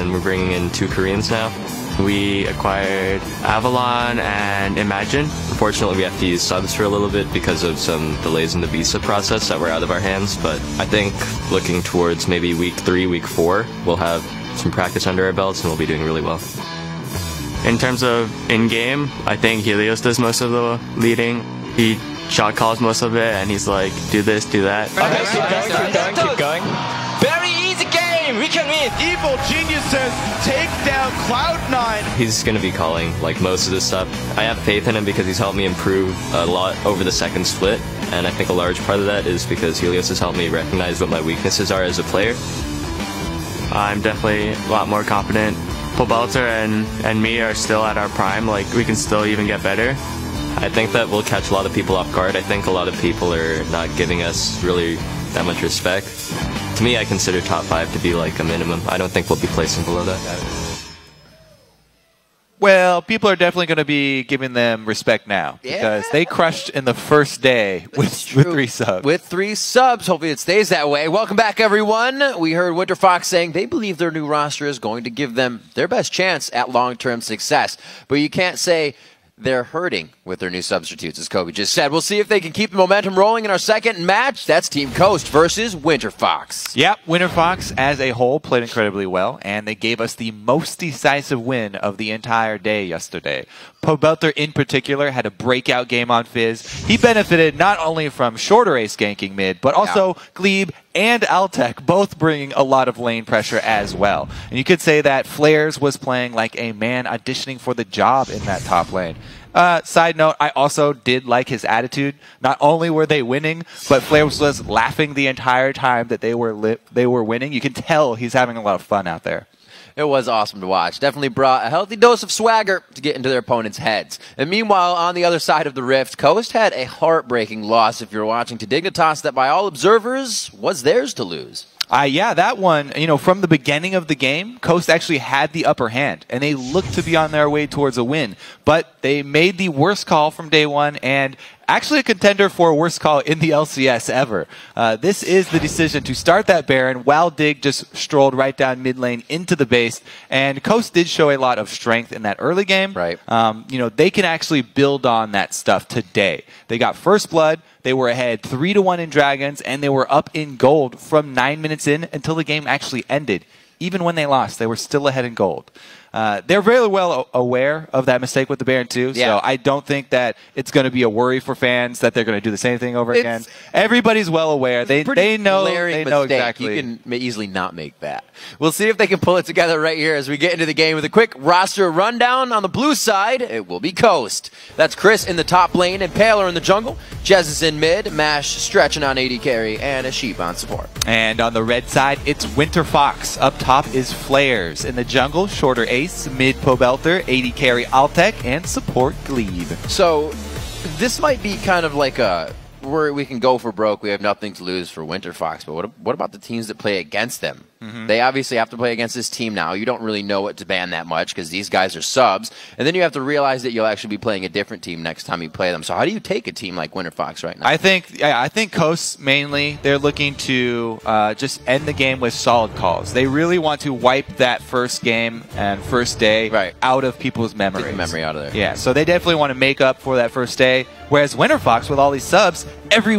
and we're bringing in 2 Koreans now. We acquired Avalon and Imagine. Unfortunately, we have to use subs for a little bit because of some delays in the visa process that were out of our hands, but I think looking towards maybe week 3, week 4, we'll have some practice under our belts and we'll be doing really well. In terms of in-game, I think Helios does most of the leading. He shot calls most of it, and he's like, do this, do that. Okay, keep going. Very easy game, we can win. Evil Geniuses take down Cloud9. He's going to be calling like most of this stuff. I have faith in him because he's helped me improve a lot over the second split, and I think a large part of that is because Helios has helped me recognize what my weaknesses are as a player. I'm definitely a lot more confident. Pobelter and me are still at our prime, like we can still even get better. I think that we'll catch a lot of people off guard. I think a lot of people are not giving us really that much respect. To me, I consider top 5 to be like a minimum. I don't think we'll be placing below that. Well, people are definitely going to be giving them respect now because they crushed in the first day with 3 subs. With 3 subs. Hopefully it stays that way. Welcome back, everyone. We heard Winter Fox saying they believe their new roster is going to give them their best chance at long-term success. But you can't say they're hurting with their new substitutes, as Kobe just said. We'll see if they can keep the momentum rolling in our second match. That's Team Coast versus Winter Fox. Yep, Winter Fox as a whole played incredibly well, and they gave us the most decisive win of the entire day yesterday. Pobelter in particular had a breakout game on Fizz. He benefited not only from shorter ace ganking mid, but also Glebe and Altec both bringing a lot of lane pressure as well. And you could say that Flares was playing like a man auditioning for the job in that top lane. Side note, I also did like his attitude. Not only were they winning, but Flares was laughing the entire time that they were winning. You can tell he's having a lot of fun out there. It was awesome to watch. Definitely brought a healthy dose of swagger to get into their opponents' heads. And meanwhile, on the other side of the rift, Coast had a heartbreaking loss, if you're watching, to Dignitas that by all observers was theirs to lose. Yeah, that one, from the beginning of the game, Coast actually had the upper hand, and they looked to be on their way towards a win. But they made the worst call from day one, and actually a contender for a worst call in the LCS ever. This is the decision to start that Baron while Dig just strolled right down mid lane into the base. And Coast did show a lot of strength in that early game. Right. They can actually build on that stuff today. They got first blood. They were ahead 3-1 in Dragons, and they were up in gold from 9 minutes in until the game actually ended. Even when they lost, they were still ahead in gold. They're very well aware of that mistake with the Baron too, so I don't think that it's going to be a worry for fans that they're going to do the same thing over again. Everybody's well aware. They know exactly. You can easily not make that. We'll see if they can pull it together right here as we get into the game with a quick roster rundown. On the blue side, it will be Coast. That's Chris in the top lane and Paler in the jungle. Jez is in mid, Mash stretching on AD carry, and a Sheep on support. And on the red side, it's Winter Fox. Up top is Flares. In the jungle, Shorter Ace, mid Pobelter, AD carry Altec, and support Glebe. So this might be kind of like where we can go for broke. We have nothing to lose for Winter Fox, but what about the teams that play against them? They obviously have to play against this team now. You don't really know what to ban that much because these guys are subs. And then you have to realize that you'll actually be playing a different team next time you play them. So how do you take a team like Winter Fox right now? I think Coast mainly, they're looking to just end the game with solid calls. They really want to wipe that first game and first day out of people's memories. Take the memory out of there. Yeah, so they definitely want to make up for that first day. Whereas Winter Fox, with all these subs, every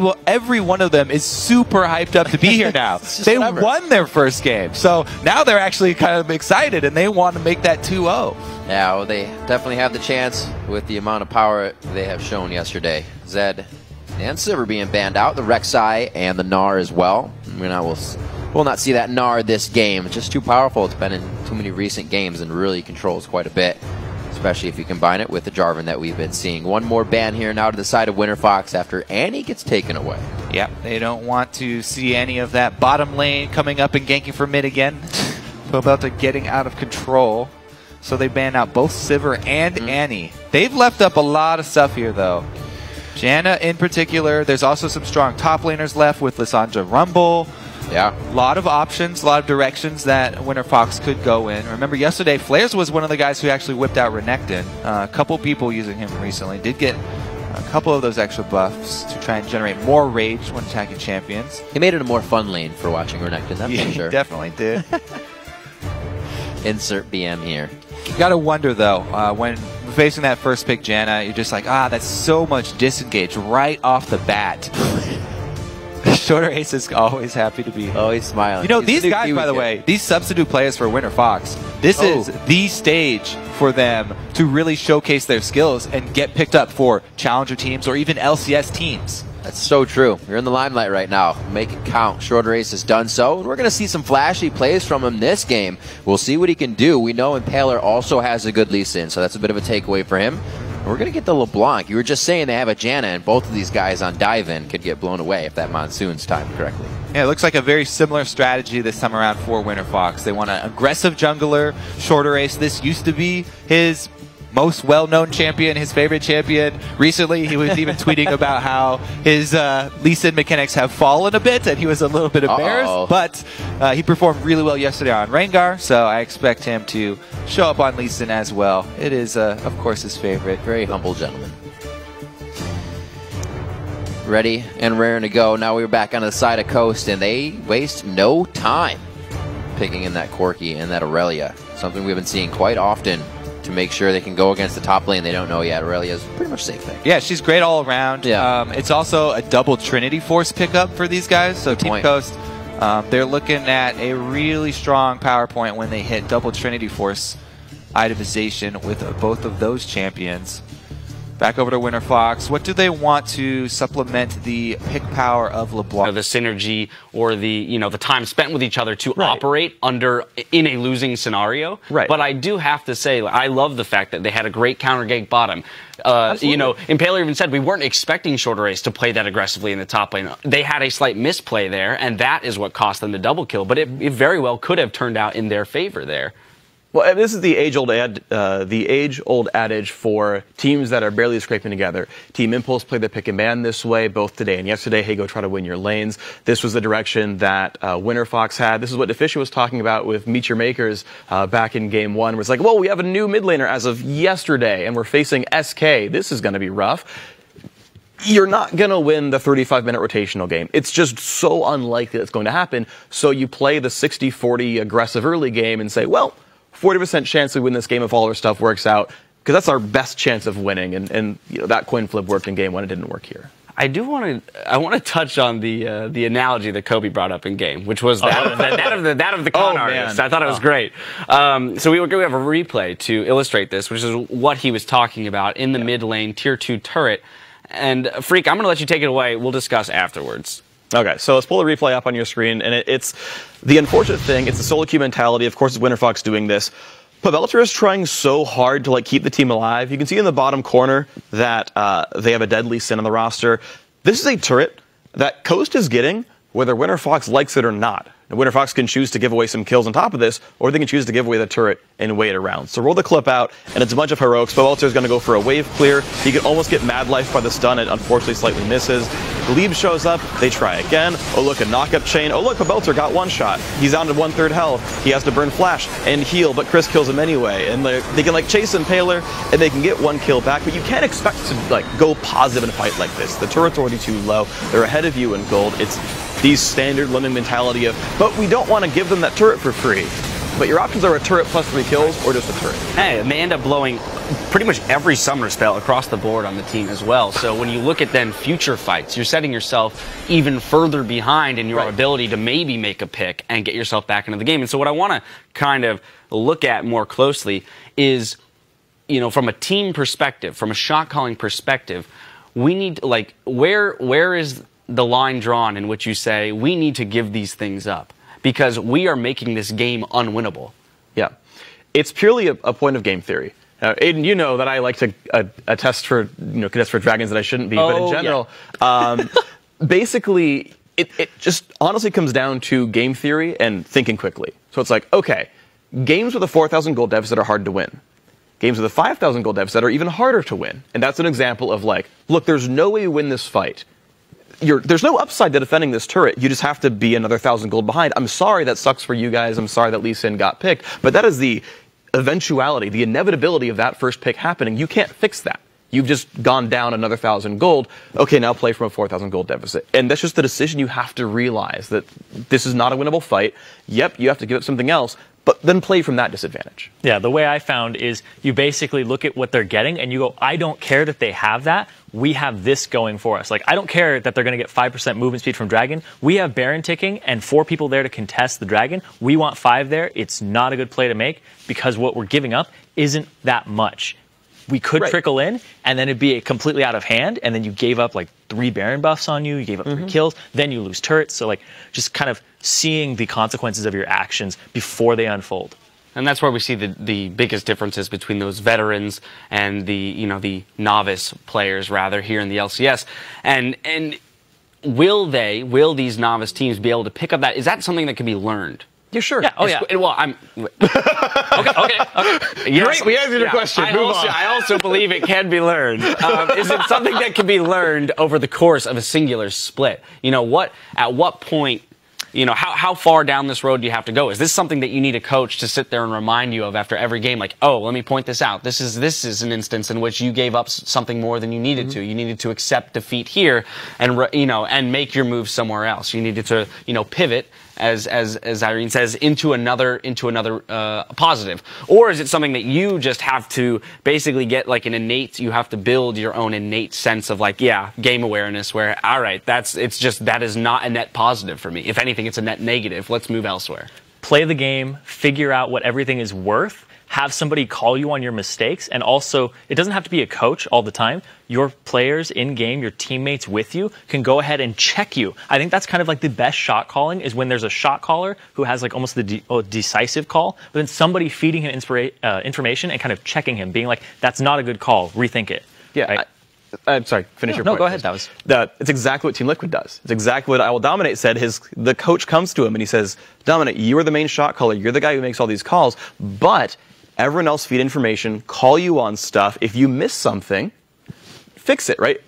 one of them is super hyped up to be here now. They won their first game. So now they're actually kind of excited, and they want to make that 2-0. Yeah, well, they definitely have the chance with the amount of power they have shown yesterday. Zed and Silver being banned out, the Rek'Sai and the Gnar as well. We'll not see that Gnar this game. It's just too powerful. It's been in too many recent games and really controls quite a bit, especially if you combine it with the Jarvan that we've been seeing. One more ban here now to the side of Winter Fox after Annie gets taken away. Yep, they don't want to see any of that bottom lane coming up and ganking for mid again. Pobelter getting out of control. So they ban out both Sivir and Annie. They've left up a lot of stuff here, though. Janna in particular. There's also some strong top laners left with Lissandra Rumble. Yeah. A lot of options, a lot of directions that Winter Fox could go in. Remember, yesterday, Flares was one of the guys who actually whipped out Renekton. A couple people using him recently did get a couple of those extra buffs to try and generate more rage when attacking champions. He made it a more fun lane for watching Renekton, that's for sure. He definitely did. Insert BM here. You gotta wonder though, when facing that first pick Janna, you're just like, that's so much disengage right off the bat. Shorter Ace is always happy to be here. Oh, he's smiling. You know, these guys, by the way, these substitute players for Winter Fox, this is the stage for them to really showcase their skills and get picked up for challenger teams or even LCS teams. That's so true. You're in the limelight right now. Make it count. Shorter Ace has done so. We're going to see some flashy plays from him this game. We'll see what he can do. We know Impaler also has a good Lee Sin, so that's a bit of a takeaway for him. And we're going to get the LeBlanc. You were just saying they have a Janna, and both of these guys on dive-in could get blown away if that Monsoon's timed correctly. Yeah, it looks like a very similar strategy this time around for Winter Fox. They want an aggressive jungler. Shorter Ace, this used to be his most well-known champion, his favorite champion. Recently, he was even tweeting about how his Lee Sin mechanics have fallen a bit, and he was a little bit embarrassed. But he performed really well yesterday on Rengar, so I expect him to show up on Lee Sin as well. It is, of course, his favorite. Very humble gentleman. Ready and raring to go. Now we're back on the side of Coast, and they waste no time picking in that Corki and that Aurelia. Something we've been seeing quite often to make sure they can go against the top lane they don't know yet. Aurelia's pretty much safe pick. Yeah, she's great all around. Yeah. It's also a double Trinity Force pickup for these guys. So Team Coast, they're looking at a really strong power point when they hit double Trinity Force itemization with both of those champions. Back over to Winter Fox. What do they want to supplement the pick power of LeBlanc? The synergy or the the time spent with each other to operate in a losing scenario. Right. But I do have to say, I love the fact that they had a great counter gank bottom. Impaler even said we weren't expecting Shorter Ace to play that aggressively in the top lane. They had a slight misplay there, and that is what cost them the double kill. But it very well could have turned out in their favor there. Well, this is the age-old adage for teams that are barely scraping together. Team Impulse played the pick and ban this way both today and yesterday. Hey, go try to win your lanes. This was the direction that Winter Fox had. This is what Deficia was talking about with Meet Your Makers back in Game 1. Where it's like, well, we have a new mid laner as of yesterday, and we're facing SK. This is going to be rough. You're not going to win the 35-minute rotational game. It's just so unlikely it's going to happen. So you play the 60-40 aggressive early game and say, well, 40% chance we win this game if all our stuff works out, because that's our best chance of winning. And that coin flip worked in Game 1. It didn't work here. I want to touch on the analogy that Kobe brought up in game, which was that of the con artist. I thought it was great. So we have a replay to illustrate this, which is what he was talking about in the mid lane tier 2 turret. And Freak, I'm going to let you take it away. We'll discuss afterwards. Okay, so let's pull the replay up on your screen, and it's the unfortunate thing. It's the solo queue mentality. Of course, it's Winter Fox doing this. Pabelter is trying so hard to keep the team alive. You can see in the bottom corner that they have a deadly Sin on the roster. This is a turret that Coast is getting whether Winter Fox likes it or not. And Winter Fox can choose to give away some kills on top of this, or they can choose to give away the turret and wait around. So roll the clip out, and it's a bunch of heroics. Pabelter is going to go for a wave clear. He can almost get Mad Life by the stun. It unfortunately slightly misses. Glebe shows up. They try again. Oh, look, a knock-up chain. Oh, look, Pabelter got one shot. He's down to 1/3 health. He has to burn Flash and heal, but Chris kills him anyway. And they can chase Impaler, and they can get one kill back. But you can't expect to go positive in a fight like this. The turret's already too low. They're ahead of you in gold. It's the standard lemon mentality of, but we don't want to give them that turret for free. But your options are a turret plus 3 kills or just a turret. Hey, and they end up blowing pretty much every summoner spell across the board on the team as well. So when you look at then future fights, you're setting yourself even further behind in your ability to maybe make a pick and get yourself back into the game. And so what I want to kind of look at more closely is, from a team perspective, from a shot calling perspective, we need where is the line drawn in which you say we need to give these things up because we are making this game unwinnable? Yeah, it's purely a point of game theory. Aiden, you know that I like to contest for dragons that I shouldn't be, but in general, basically, it just honestly comes down to game theory and thinking quickly. So it's like, okay, games with a 4,000 gold deficit are hard to win. Games with a 5,000 gold deficit are even harder to win. And that's an example of look, there's no way you win this fight. There's no upside to defending this turret. You just have to be another 1,000 gold behind. I'm sorry that sucks for you guys. I'm sorry that Lee Sin got picked. But that is the eventuality, the inevitability of that first pick happening. You can't fix that. You've just gone down another 1,000 gold. Okay, now play from a 4,000 gold deficit. And that's just the decision you have to realize, that this is not a winnable fight. Yep, you have to give up something else, but then play from that disadvantage. Yeah, the way I found is you basically look at what they're getting and you go, I don't care that they have that. We have this going for us. Like, I don't care that they're going to get 5% movement speed from Dragon. We have Baron ticking and 4 people there to contest the Dragon. We want 5 there. It's not a good play to make because what we're giving up isn't that much. We could trickle in, and then it'd be completely out of hand, and then you gave up like 3 Baron buffs on you, gave up 3 kills, then you lose turrets. So like just kind of seeing the consequences of your actions before they unfold. And that's where we see the biggest differences between those veterans and the novice players rather here in the LCS. And will these novice teams be able to pick up that? Is that something that can be learned? Yeah, sure. Yeah. Oh, yeah. Well, I'm. Okay. Yes. Great. We answered your question. I also believe it can be learned. Is it something that can be learned over the course of a singular split? At what point? How far down this road do you have to go? Is this something that you need a coach to sit there and remind you of after every game? Like, oh, let me point this out. This is an instance in which you gave up something more than you needed to. You needed to accept defeat here, and make your move somewhere else. You needed to pivot, as Irene says, into another positive. Or is it something that you just have to basically get like you have to build your own innate sense of like, game awareness where, all right, that is not a net positive for me. If anything, it's a net negative. Let's move elsewhere. Play the game, figure out what everything is worth, have somebody call you on your mistakes, and also, it doesn't have to be a coach all the time. Your players in-game, your teammates with you, can go ahead and check you. I think that's kind of like the best shot calling is when there's a shot caller who has like almost the decisive call, but then somebody feeding him information and kind of checking him, being like, that's not a good call, rethink it. Yeah, right? I'm sorry, finish your point. No, go ahead. It's exactly what Team Liquid does. It's exactly what I Will Dominate said. The coach comes to him and he says, Dominate, you are the main shot caller. You're the guy who makes all these calls, but everyone else feed information, call you on stuff. If you miss something, fix it, right?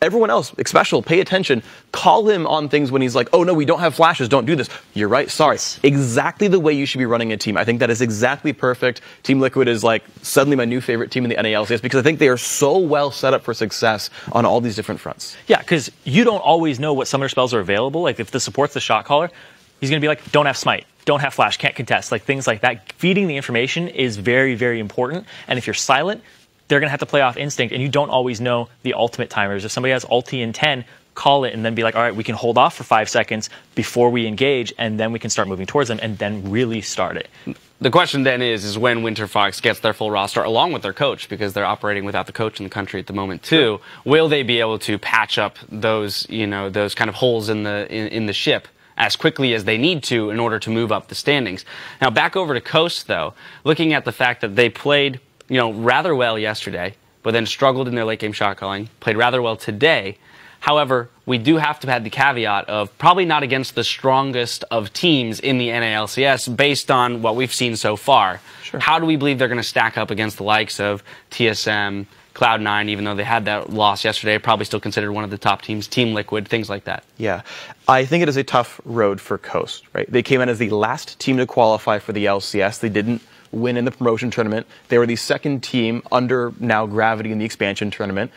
Everyone else, especially, pay attention. Call him on things when he's like, oh, no, we don't have flashes. Don't do this. You're right. Sorry. Exactly the way you should be running a team. I think that is exactly perfect. Team Liquid is like suddenly my new favorite team in the NA LCS because I think they are so well set up for success on all these different fronts. Yeah, because you don't always know what summoner spells are available. Like if the support's the shot caller, he's going to be like, don't have smite, don't have flash, can't contest, like things like that. Feeding the information is very, very important. And if you're silent, they're going to have to play off instinct, and you don't always know the ultimate timers. If somebody has ulti in 10, call it and then be like, all right, we can hold off for 5 seconds before we engage, and then we can start moving towards them and then really start it. The question then is when Winterfox gets their full roster along with their coach, because they're operating without the coach in the country at the moment too, will they be able to patch up those kind of holes in the ship as quickly as they need to in order to move up the standings? Now back over to Coast though, looking at the fact that they played rather well yesterday, but then struggled in their late game shot calling, played rather well today. However, we do have to have the caveat of probably not against the strongest of teams in the NALCS based on what we've seen so far. Sure. How do we believe they're going to stack up against the likes of TSM, Cloud9, even though they had that loss yesterday, probably still considered one of the top teams, Team Liquid, things like that? Yeah, I think it is a tough road for Coast, right? They came in as the last team to qualify for the LCS. They didn't win in the promotion tournament. They were the second team under now Gravity in the expansion tournament.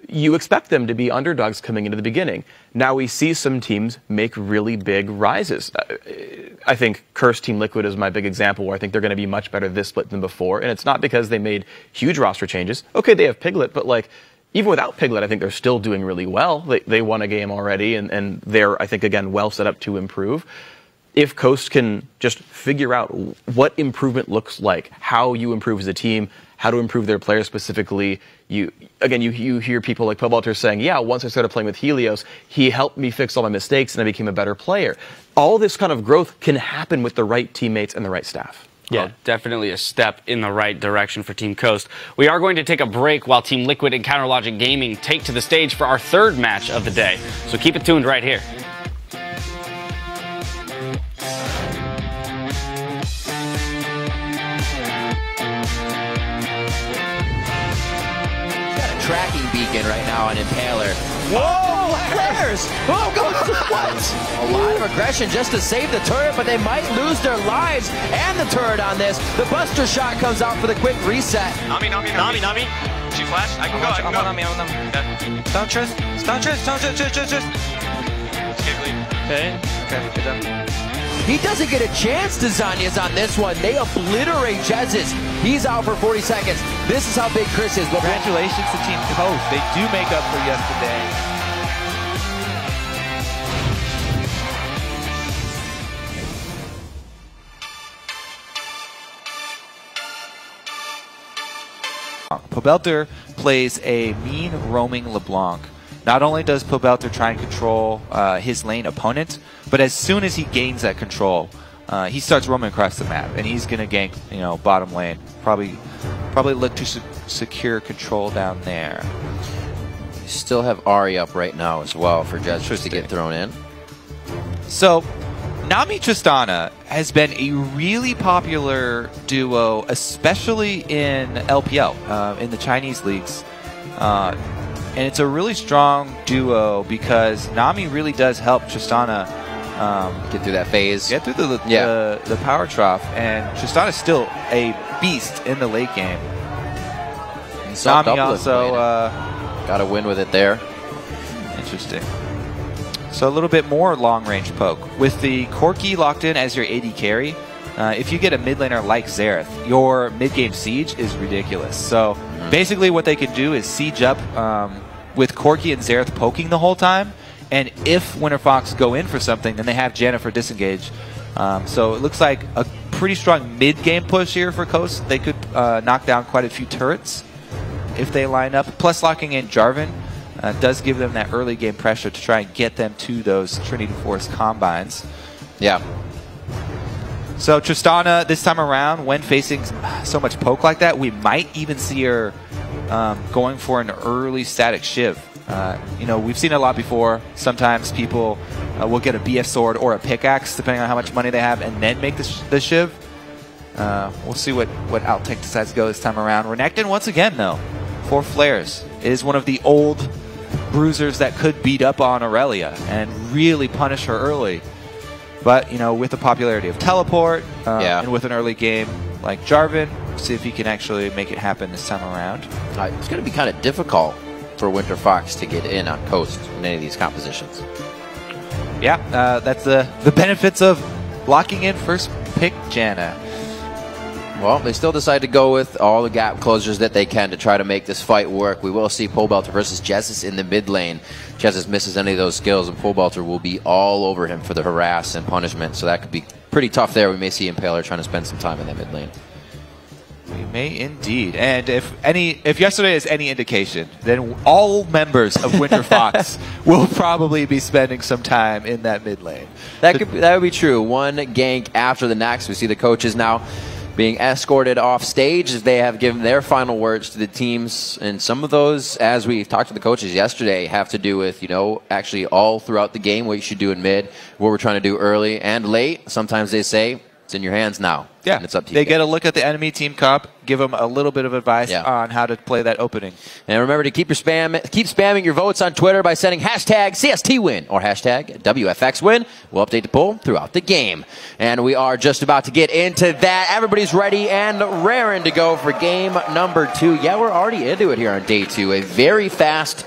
You expect them to be underdogs coming into the beginning. Now we see some teams make really big rises. I think Cursed Team Liquid is my big example where I think they're going to be much better this split than before. And it's not because they made huge roster changes. Okay, they have Piglet, but like even without Piglet, I think they're still doing really well. They won a game already, and they're, I think, again, well set up to improve. If Coast can just figure out what improvement looks like, how you improve as a team, how to improve their players specifically, you hear people like Pobelter saying, yeah, once I started playing with Helios, he helped me fix all my mistakes and I became a better player. All this kind of growth can happen with the right teammates and the right staff. Yeah, definitely a step in the right direction for Team Coast. We are going to take a break while Team Liquid and Counterlogic Gaming take to the stage for our third match of the day. So keep it tuned right here. Tracking beacon right now on Impaler. Whoa, flares! Oh, go! What? A lot of aggression just to save the turret, but they might lose their lives and the turret on this. The Buster shot comes out for the quick reset. Nami. She flashed. I can go. Nami. Stun chest. Okay, good job. He doesn't get a chance to Zanya's on this one. They obliterate Jesus. He's out for 40 seconds. This is how big Chris is. Congratulations to Team Coast. They do make up for yesterday. Pobelter plays a mean roaming LeBlanc. Not only does Pobelter try and control his lane opponent, but as soon as he gains that control, he starts roaming across the map, and he's going to gank, bottom lane. Probably look to secure control down there. You still have Ari up right now as well for Jesus to get thrown in. So, Nami Tristana has been a really popular duo, especially in LPL, in the Chinese leagues. And it's a really strong duo because Nami really does help Tristana get through that phase. Get through the power trough. And Tristana's still a beast in the late game. Nami also got a win with it there. Interesting. So a little bit more long-range poke. With the Corki locked in as your AD carry, if you get a mid laner like Xerath, your mid-game siege is ridiculous. So basically what they can do is siege up with Corki and Xerath poking the whole time, and if WinterFox go in for something, then they have Janna for disengage. So it looks like a pretty strong mid-game push here for Coast. They could knock down quite a few turrets if they line up. Plus locking in Jarvan does give them that early game pressure to try and get them to those Trinity Force combines. Yeah. So Tristana, this time around, when facing so much poke like that, we might even see her going for an early static Shiv. We've seen it a lot before. Sometimes people will get a BF sword or a pickaxe, depending on how much money they have, and then make the Shiv. We'll see what Outtake decides to go this time around. Renekton, once again, though, 4 flares. It is one of the old bruisers that could beat up on Aurelia and really punish her early. But, with the popularity of Teleport and with an early game like Jarvan, see if he can actually make it happen this time around. It's going to be kind of difficult for WinterFox to get in on Coast in any of these compositions. Yeah, that's the benefits of locking in first pick Janna. Well, they still decide to go with all the gap closures that they can to try to make this fight work. We will see Pobelter versus Jesus in the mid lane. Jesus misses any of those skills, and Pobelter will be all over him for the harass and punishment. So that could be pretty tough there. We may see Impaler trying to spend some time in that mid lane. We may indeed. And if yesterday is any indication, then all members of WinterFox will probably be spending some time in that mid lane. That would be true. One gank after the next. We see the coaches now being escorted off stage as they have given their final words to the teams. And some of those, as we talked to the coaches yesterday, have to do with, actually all throughout the game, what you should do in mid, what we're trying to do early and late. Sometimes they say, it's in your hands now. Yeah, and it's up to you. They get a look at the enemy team comp, give them a little bit of advice on how to play that opening. And remember to keep spamming your votes on Twitter by sending hashtag CSTWin or hashtag WFXWin. We'll update the poll throughout the game. And we are just about to get into that. Everybody's ready and raring to go for game number 2. Yeah, we're already into it here on day 2. A very fast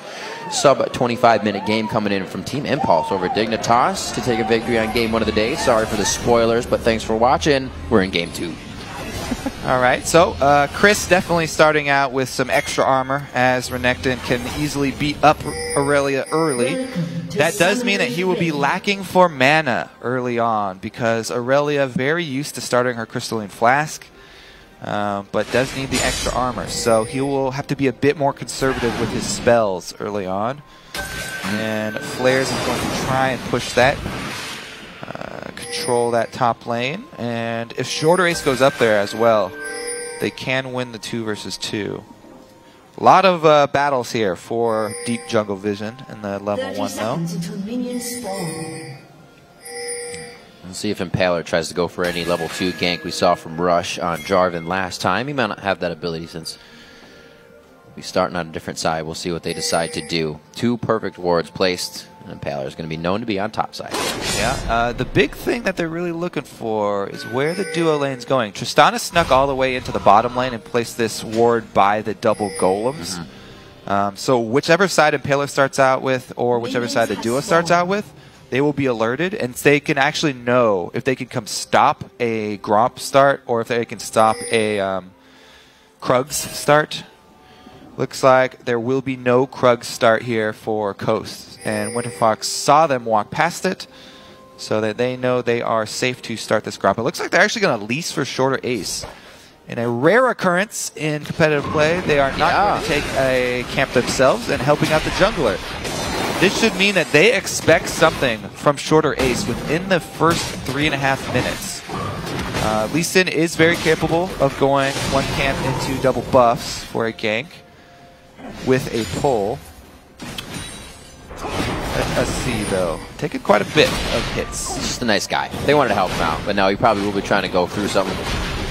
sub-25-minute game coming in from Team Impulse over Dignitas to take a victory on game 1 of the day. Sorry for the spoilers, but thanks for watching. We're in game 2. All right, so Chris definitely starting out with some extra armor, as Renekton can easily beat up Aurelia early. That does mean that he will be lacking for mana early on, because Aurelia very used to starting her Crystalline Flask, but does need the extra armor. So he will have to be a bit more conservative with his spells early on. And Flares is going to try and push that, control that top lane. And if Shorter Ace goes up there as well, they can win the 2 versus 2. A lot of battles here for deep jungle vision in the level 1 though. Let's see if Impaler tries to go for any level 2 gank we saw from Rush on Jarvan last time. He might not have that ability since we're starting on a different side. We'll see what they decide to do. 2 perfect wards placed, and Impaler is going to be known to be on top side. Yeah, the big thing that they're really looking for is where the duo lane's going. Tristana snuck all the way into the bottom lane and placed this ward by the double golems. So whichever side Impaler starts out with, or whichever side the duo starts out with, they will be alerted, and they can actually know if they can come stop a Gromp start or if they can stop a Krugs start. Looks like there will be no Krugs start here for Coast, and WinterFox saw them walk past it so that they know they are safe to start this Gromp. It looks like they're actually going to lease for Shorter Ace. In a rare occurrence in competitive play, they are not going to take a camp themselves and helping out the jungler. This should mean that they expect something from Shorter Ace within the first 3.5 minutes. Lee Sin is very capable of going one camp into double buffs for a gank with a pull. Let us see, though. Taking quite a bit of hits. He's just a nice guy. They wanted to help him out, but no, he probably will be trying to go through something.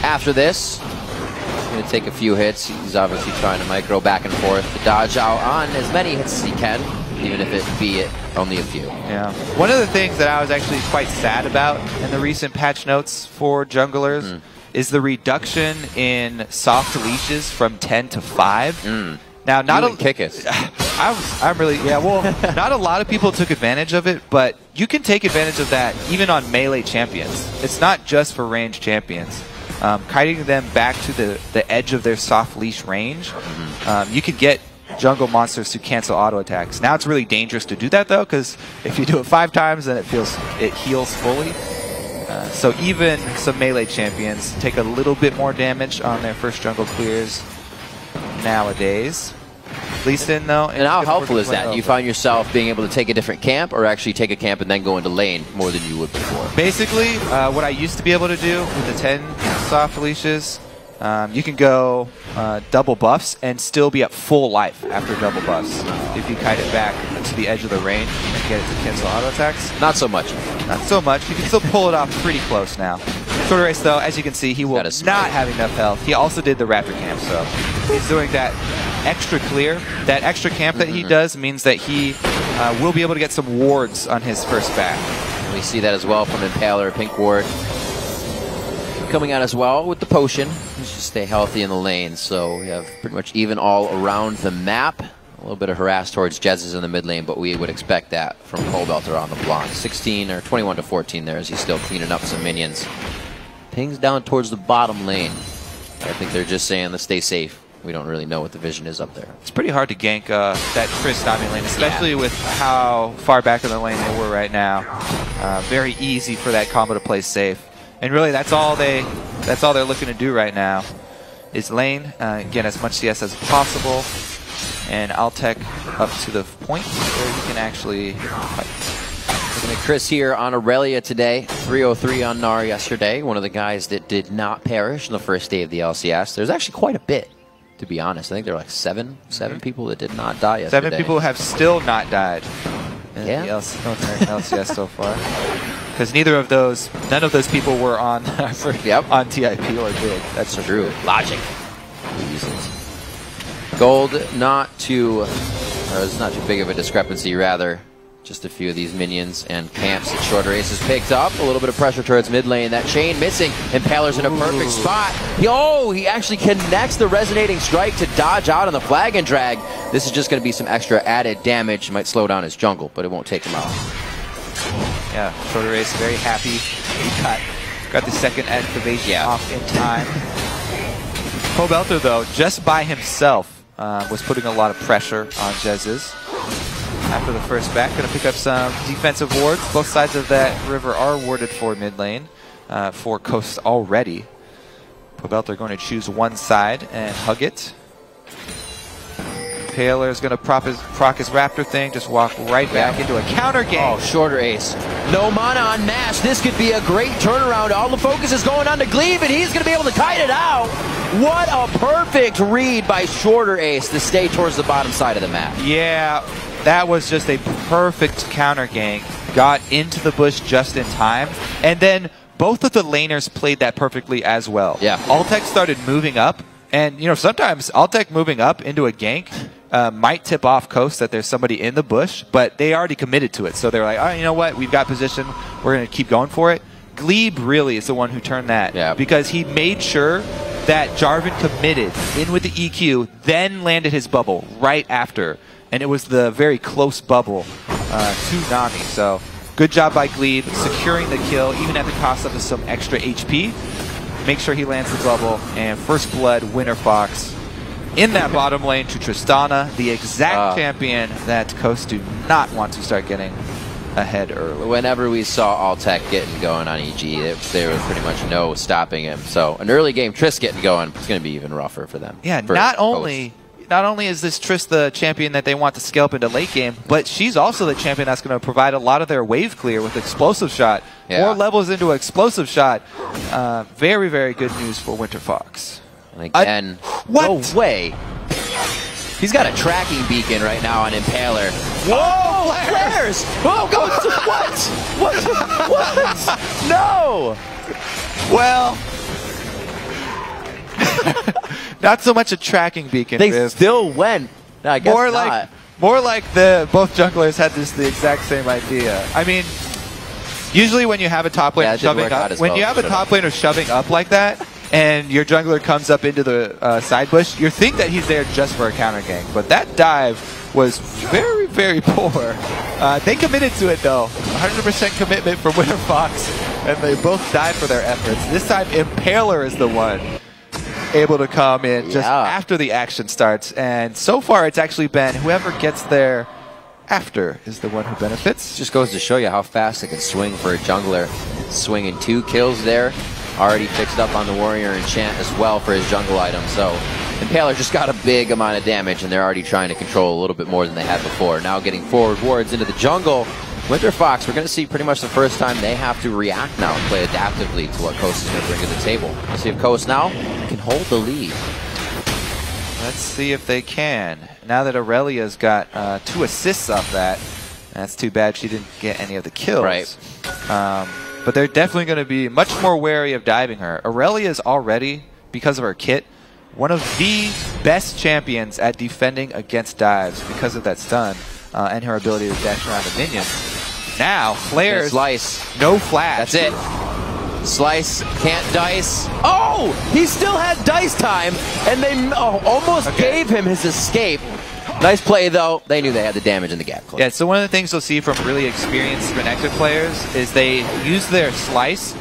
After this, he's going to take a few hits. He's obviously trying to micro back and forth to dodge out on as many hits as he can, even if it be only a few. Yeah. One of the things that I was actually quite sad about in the recent patch notes for junglers is the reduction in soft leashes from 10 to 5. Now, not a kick it. I'm really well. Not a lot of people took advantage of it, but you can take advantage of that even on melee champions. It's not just for ranged champions. Kiting them back to the edge of their soft leash range, you could get jungle monsters to cancel auto attacks. Now it's really dangerous to do that though, because if you do it 5 times, then it heals fully. So even some melee champions take a little bit more damage on their first jungle clears nowadays. Lee Sin though, and how helpful is that? Do you find yourself being able to take a different camp, or actually take a camp and then go into lane more than you would before? Basically, what I used to be able to do with the 10 soft leashes, you can go double buffs and still be at full life after double buffs if you kite it back to the edge of the range and get it to cancel auto attacks. Not so much. Not so much. You can still pull it off pretty close now. Shorter Ace though, as you can see, he will not have enough health. He also did the Raptor camp, so he's doing that extra clear. That extra camp that he does means that he will be able to get some wards on his first back. And we see that as well from Impaler, Pink Ward. Coming out as well with the potion. Just stay healthy in the lane, so we have pretty much even all around the map. A little bit of harass towards Jez's in the mid lane, but we would expect that from Pobelter on the block. 16 or 21 to 14 there as he's still cleaning up some minions. Pings down towards the bottom lane. I think they're just saying, let's stay safe. We don't really know what the vision is up there. It's pretty hard to gank that Triss Nami lane, especially with how far back in the lane they were right now. Very easy for that combo to play safe. And really, that's all they're looking to do right now is lane, get as much CS as possible, and Altec up to the point where he can actually fight. Looking at Chris here on Aurelia today, 303 on Gnar yesterday. One of the guys that did not perish on the first day of the LCS. There's actually quite a bit, to be honest. I think there were like seven people that did not die yesterday. 7 people have still not died in the LCS so far. Because none of those people were on on TIP or big. That's true. Logic. Gold, it's not too big of a discrepancy, rather. Just a few of these minions and camps that Shorter Ace has picked up. A little bit of pressure towards mid lane. That chain missing. Impaler's in a perfect spot. He actually connects the resonating strike to dodge out on the flag and drag. This is just going to be some extra added damage. Might slow down his jungle, but it won't take him out. Yeah, Shorter Ace very happy. He got the second activation off in time. Pobelter, though, just by himself, was putting a lot of pressure on Jez's. After the first back, going to pick up some defensive wards. Both sides of that river are warded for mid lane for Coast already. Pobelter going to choose one side and hug it. Impaler is going to proc his Raptor thing, just walk right back into a counter game. Oh, Shorter Ace. No mana on Mash. This could be a great turnaround. All the focus is going on to Gleave, and he's going to be able to kite it out. What a perfect read by Shorter Ace to stay towards the bottom side of the map. Yeah, that was just a perfect counter gank. Got into the bush just in time, and then both of the laners played that perfectly as well. Yeah. Altec started moving up, and sometimes Altec moving up into a gank might tip off Coast that there's somebody in the bush, but they already committed to it. So they're like, oh, you know what? We've got position. We're going to keep going for it. Glebe really is the one who turned that because he made sure that Jarvan committed in with the EQ, then landed his bubble right after. And it was the very close bubble to Nami. So Good job by Glebe, securing the kill, even at the cost of some extra HP. Make sure he lands the bubble, and first blood, Winter Fox in that bottom lane to Tristana, the exact champion that Coast do not want to start getting ahead early. Whenever we saw Altec getting going on EG, there was pretty much no stopping him. So an early game Triss getting going is going to be even rougher for them. Yeah, not only is this Triss the champion that they want to scale up into late game, but she's also the champion that's going to provide a lot of their wave clear with Explosive Shot. Yeah. More levels into Explosive Shot. Very, very good news for Winter Fox. And again, no way. He's got a tracking beacon right now on Impaler. Whoa, flares! Oh, what? What? No! Well, not so much a tracking beacon. They still went. No, I guess not. More like the both junglers had the exact same idea. I mean, usually when you have a top laner shoving up, top laner shoving up like that, and your jungler comes up into the side bush, you think that he's there just for a counter gank. But that dive was very, very poor. They committed to it though. 100% commitment from Winter Fox, and they both died for their efforts. This time, Impaler is the one able to come in just after the action starts. And so far, it's actually been whoever gets there after is the one who benefits. Just goes to show you how fast it can swing for a jungler. Swinging 2 kills there. Already fixed up on the Warrior Enchant as well for his jungle item. So Impaler just got a big amount of damage, and they're already trying to control a little bit more than they had before. Now getting forward wards into the jungle. Winter Fox, we're going to see pretty much the first time they have to react now and play adaptively to what Coast is going to bring to the table. Let's see if Coast now can hold the lead. Let's see if they can. Now that Aurelia's got 2 assists off that, that's too bad she didn't get any of the kills. Right. But they're definitely going to be much more wary of diving her. Aurelia is already, because of her kit, one of the best champions at defending against dives because of that stun and her ability to dash around a minion. Now, flares, Slice. no flash. That's it. Slice can't dice. Oh! He still had dice time, and they almost gave him his escape. Nice play, though. They knew they had the damage in the gap close. Yeah, so one of the things you'll see from really experienced Renekton players is they use their slice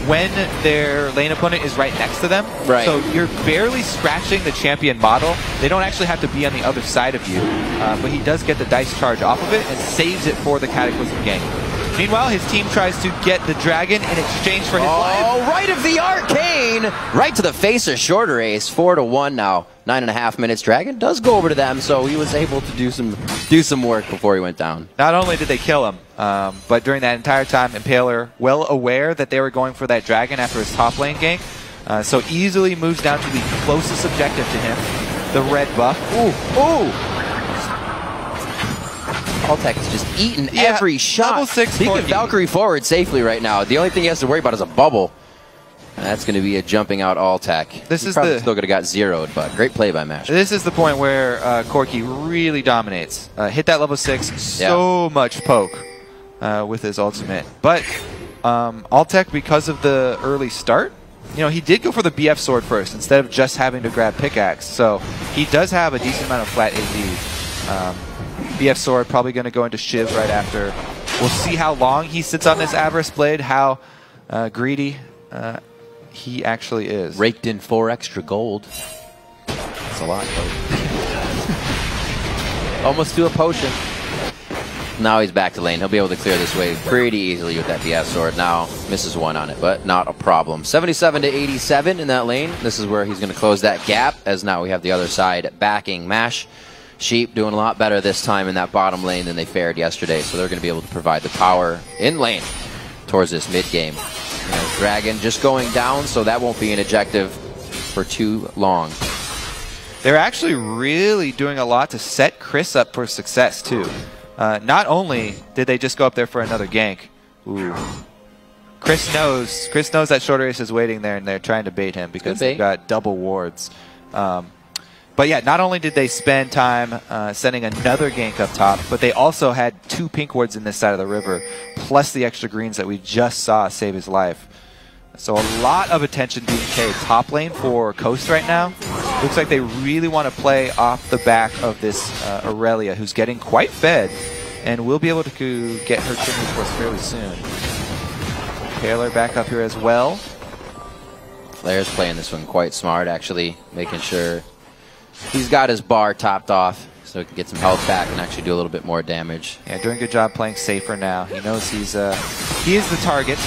when their lane opponent is right next to them. Right. So you're barely scratching the champion model. They don't actually have to be on the other side of you, but he does get the dice charge off of it and saves it for the Cataclysm gank. Meanwhile, his team tries to get the dragon in exchange for his life. Oh, right of the arcane! Right to the face of Shorter Ace. 4-1 now. 9.5 minutes. Dragon does go over to them, so he was able to do some work before he went down. Not only did they kill him, but during that entire time, Impaler, well aware that they were going for that dragon after his top lane gank, so easily moves down to the closest objective to him, the red buff. Ooh! Altec is just eating every shot. Level 6 he can Valkyrie forward safely right now. The only thing he has to worry about is a bubble. That's going to be a jumping out Altec. This is probably still going to got zeroed, but great play by Mash. This is the point where Corki really dominates. Hit that level 6, so much poke with his ultimate. But Altec, because of the early start, he did go for the BF sword first instead of just having to grab pickaxe. So he does have a decent amount of flat AD. BF sword probably going to go into Shiv right after. We'll see how long he sits on this Avarice Blade, how greedy he actually is. Raked in 4 extra gold. That's a lot, though. Almost to a potion. Now he's back to lane. He'll be able to clear this wave pretty easily with that BF sword. Now misses 1 on it, but not a problem. 77-87 in that lane. This is where he's going to close that gap, as now we have the other side backing Mash. Sheep doing a lot better this time in that bottom lane than they fared yesterday, so they're going to be able to provide the power in lane towards this mid game. Dragon just going down, so that won't be an objective for too long. They're actually really doing a lot to set Chris up for success too. Not only did they just go up there for another gank. Ooh. Chris knows that Shorter Ace is waiting there, and they're trying to bait him because they've got double wards. But yeah, not only did they spend time sending another gank up top, but they also had 2 pink wards in this side of the river, plus the extra greens that we just saw save his life. So a lot of attention being paid top lane for Coast right now. Looks like they really want to play off the back of this Aurelia, who's getting quite fed and we'll be able to get her Trinity Force fairly soon. Taylor back up here as well. Flair's playing this one quite smart, actually, making sure he's got his bar topped off so he can get some health back and actually do a little bit more damage. Yeah, doing a good job playing safer now. He knows he is the target.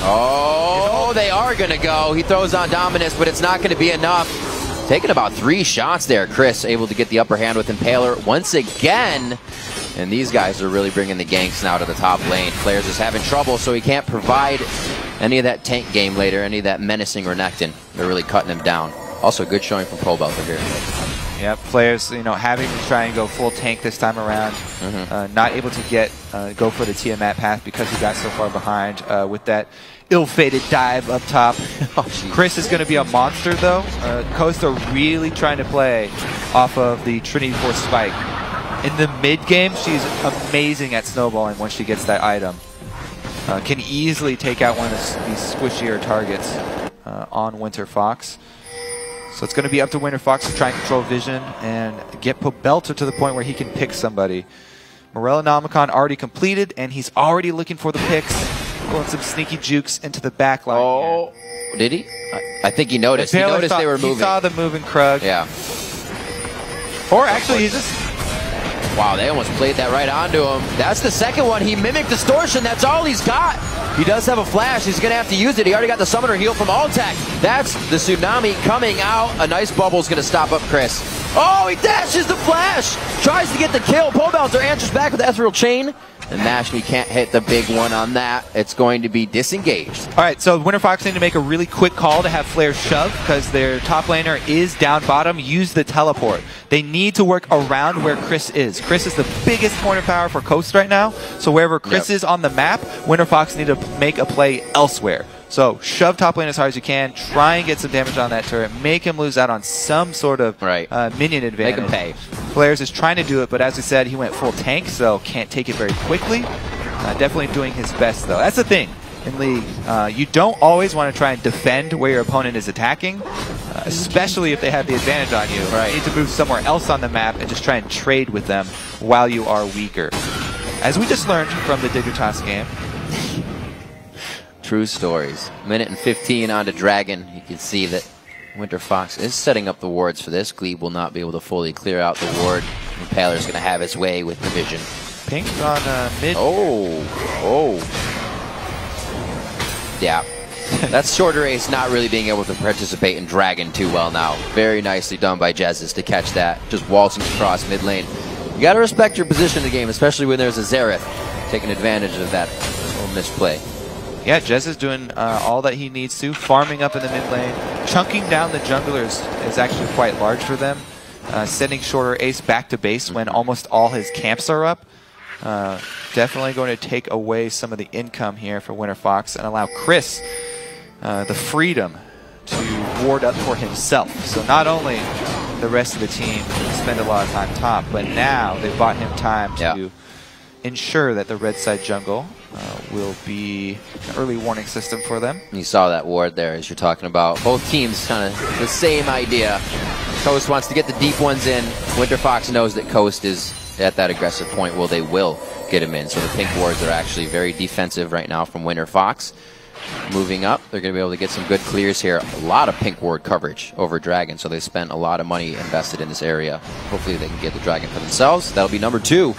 Oh, they are going to go. He throws on Dominus, but it's not going to be enough. Taking about 3 shots there. Chris able to get the upper hand with Impaler once again. And these guys are really bringing the ganks now to the top lane. Flair's just having trouble, so he can't provide any of that tank game later, any of that menacing Renekton. They're really cutting him down. Also, good showing from Pobelter here. Yeah, Flair's, having to try and go full tank this time around. Not able to go for the Tiamat path because he got so far behind with that ill-fated dive up top. Chris is going to be a monster, though. Costa really trying to play off of the Trinity Force spike. In the mid-game, she's amazing at snowballing once she gets that item. Can easily take out one of these squishier targets on Winter Fox. So it's going to be up to Winter Fox to try and control vision and get Pobelter to the point where he can pick somebody. Morellonomicon already completed, and he's already looking for the picks. Pulling some sneaky jukes into the back line. Oh, here. Did he? I think he noticed. He noticed they were moving. He saw the moving Krug. Yeah. Or actually, he's just... Wow, they almost played that right onto him. That's the second one. He mimicked Distortion. That's all he's got. He does have a flash. He's going to have to use it. He already got the Summoner heal from Altec. That's the Tsunami coming out. A nice bubble is going to stop up Chris. Oh, he dashes the flash. Tries to get the kill. Pobelter answers back with the Ethereal Chain. And Mashmi can't hit the big one on that. It's going to be disengaged. All right, so Winter Fox need to make a really quick call to have Flair shove because their top laner is down bottom. Use the teleport. They need to work around where Chris is. Chris is the biggest point of power for Coast right now. So wherever Chris is on the map, Winter Fox need to make a play elsewhere. So shove top lane as hard as you can. Try and get some damage on that turret. Make him lose out on some sort of minion advantage. Make him pay. Flair's is trying to do it, but as we said, he went full tank, so can't take it very quickly. Definitely doing his best, though. That's the thing in League. You don't always want to try and defend where your opponent is attacking, especially if they have the advantage on you. You need to move somewhere else on the map and just try and trade with them while you are weaker. As we just learned from the Dignitas game. True stories. Minute and 15 on to Dragon. You can see that Winter Fox is setting up the wards for this. Glebe will not be able to fully clear out the ward. Impaler's going to have his way with the vision. Pink on mid. Oh. Yeah. That's Shorter Ace not really being able to participate in Dragon too well now. Very nicely done by Jezus to catch that. Just waltzing across mid lane. You got to respect your position in the game, especially when there's a Xerath taking advantage of that little misplay. Yeah, Jez is doing all that he needs to, farming up in the mid lane. Chunking down the junglers is actually quite large for them. Sending Shorter Ace back to base when almost all his camps are up. Definitely going to take away some of the income here for Winter Fox and allow Chris the freedom to ward up for himself. So not only the rest of the team spend a lot of time top, but now they've bought him time to ensure that the red side jungle will be an early warning system for them. You saw that ward there as you're talking about. Both teams kind of the same idea. Coast wants to get the deep ones in. Winter Fox knows that Coast is at that aggressive point. Well, they will get him in. So the pink wards are actually very defensive right now from Winter Fox. Moving up, they're going to be able to get some good clears here. A lot of pink ward coverage over Dragon, so they spent a lot of money invested in this area. Hopefully they can get the Dragon for themselves. That'll be number 2.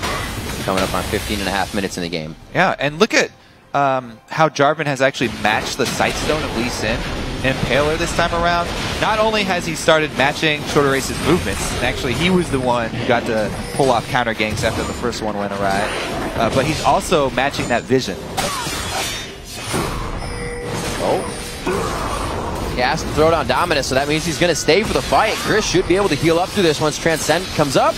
Coming up on 15.5 minutes in the game. Yeah, and look at how Jarvan has actually matched the Sightstone of Lee Sin and Impaler this time around. Not only has he started matching Shorter Ace's movements, and actually he was the one who got to pull off counter ganks after the first one went awry, but he's also matching that vision. He has to throw down Dominus, so that means he's going to stay for the fight. Chris should be able to heal up through this once Transcend comes up.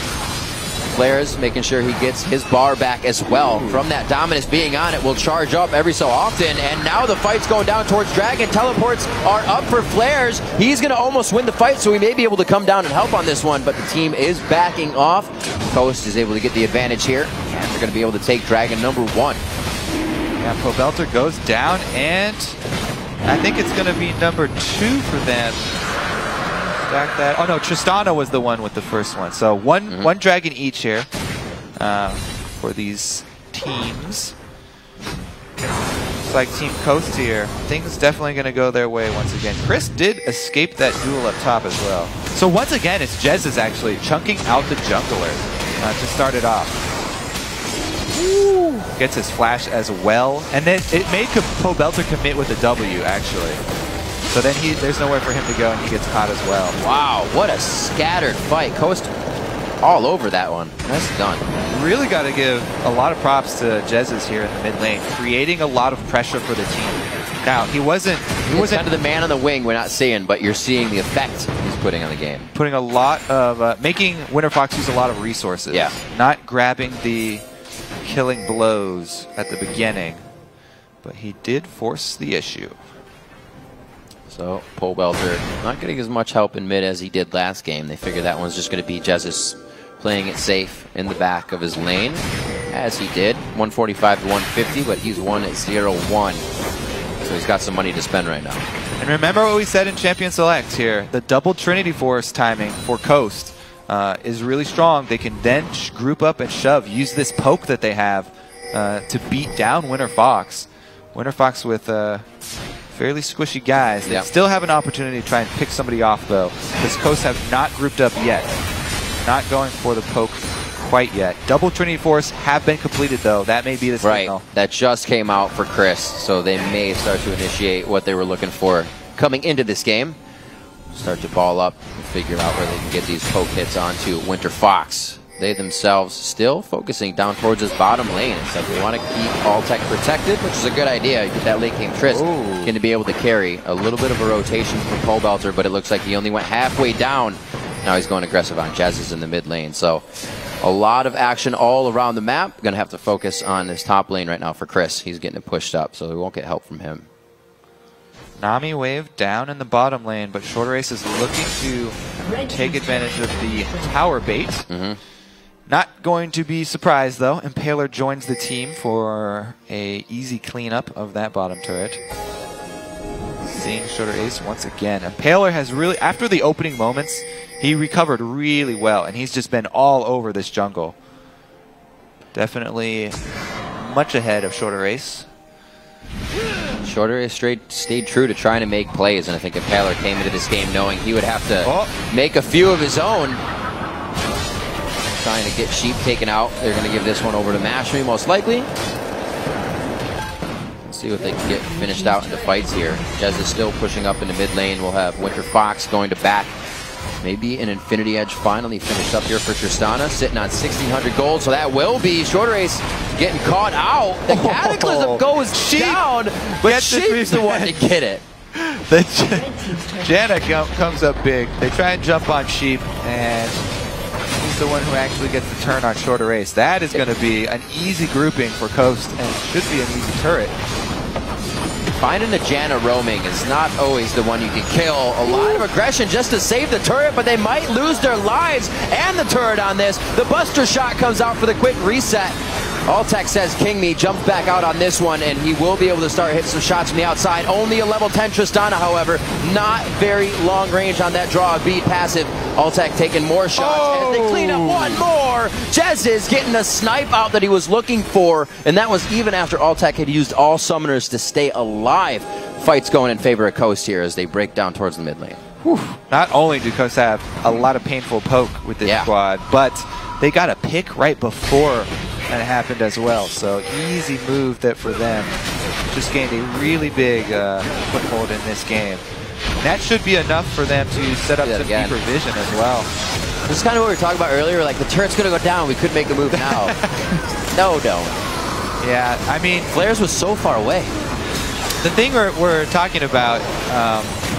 Flair's making sure he gets his bar back as well. From that Dominus being on, it will charge up every so often. And now the fight's going down towards Dragon. Teleports are up for Flair's. He's going to almost win the fight, so he may be able to come down and help on this one. But the team is backing off. Coast is able to get the advantage here. And they're going to be able to take Dragon number 1. Yeah, Pobelter goes down, and I think it's going to be number 2 for them. Oh no, Tristana was the one with the first one. So one dragon each here. for these teams. Looks like Team Coast here. Things definitely going to go their way once again. Chris did escape that duel up top as well. So once again, it's Jez is actually chunking out the jungler to start it off. Ooh. Gets his flash as well. And then it made Pobelter commit with a W, actually. So then there's nowhere for him to go, and he gets caught as well. Wow, what a scattered fight. Coast all over that one. That's done. Really got to give a lot of props to Jez's here in the mid lane, creating a lot of pressure for the team. Now, he wasn't kind of the man on the wing we're not seeing, but you're seeing the effect he's putting on the game. Putting a lot of, making WinterFox use a lot of resources. Yeah. Not grabbing the killing blows at the beginning, but he did force the issue. So, Pobelter not getting as much help in mid as he did last game. They figured that one's just going to be Jez's playing it safe in the back of his lane, as he did. 145 to 150, but he's won at 0-1. So he's got some money to spend right now. And remember what we said in Champion Select here. The double Trinity Force timing for Coast is really strong. They can then group up and shove, use this poke that they have to beat down WinterFox. WinterFox with fairly squishy guys. They still have an opportunity to try and pick somebody off, though, because Coast have not grouped up yet. Not going for the poke quite yet. Double Trinity Force have been completed, though. That may be the signal. Right. That just came out for Chris, so they may start to initiate what they were looking for coming into this game. Start to ball up and figure out where they can get these poke hits onto WinterFox. They themselves still focusing down towards his bottom lane. It's like they want to keep Alltech protected, which is a good idea. You get that late game Triss going to be able to carry a little bit of a rotation from Pobelter, but it looks like he only went halfway down. Now he's going aggressive on Jez's in the mid lane. So a lot of action all around the map. Going to have to focus on his top lane right now for Chris. He's getting it pushed up, so we won't get help from him. Nami wave down in the bottom lane, but Shorter Ace is looking to take advantage of the tower bait. Not going to be surprised, though. Impaler joins the team for a easy cleanup of that bottom turret. Seeing Shorter Ace once again. Impaler has really, after the opening moments, he recovered really well, and he's just been all over this jungle. Definitely much ahead of Shorter Ace. Shorter Ace stayed true to trying to make plays, and I think Impaler came into this game knowing he would have to make a few of his own. Trying to get Sheep taken out. They're going to give this one over to Mashmi, most likely. Let's see what they can get finished out in the fights here. Jez is still pushing up in the mid lane. We'll have WinterFox going to back. Maybe an Infinity Edge finally finished up here for Tristana, sitting on 1,600 gold, so that will be Shorter Ace getting caught out. The Cataclysm goes down, but Sheep's the one to get it. Janna comes up big. They try and jump on Sheep, and he's the one who actually gets the turn on Shorter Ace. That is going to be an easy grouping for Coast, and should be an easy turret. Finding the Janna roaming is not always the one you can kill. A lot of aggression just to save the turret, but they might lose their lives and the turret on this. The Buster Shot comes out for the quick reset. Alltech says King Me jumps back out on this one, and he will be able to start hitting some shots from the outside. Only a level 10 Tristana, however. Not very long range on that draw beat passive. Alltech taking more shots as they clean up one more. Jez is getting a snipe out that he was looking for, and that was even after Alltech had used all summoners to stay alive. Fights going in favor of Coast here as they break down towards the mid lane. Not only do Coast have a lot of painful poke with this squad, but they got a pick right before that happened as well. So easy move that for them. Just gained a really big foothold in this game. And that should be enough for them to set up some deeper vision as well. This is kind of what we were talking about earlier, like the turret's going to go down, we could make a move now. No, don't. Yeah, I mean, Flares was so far away. The thing we're talking about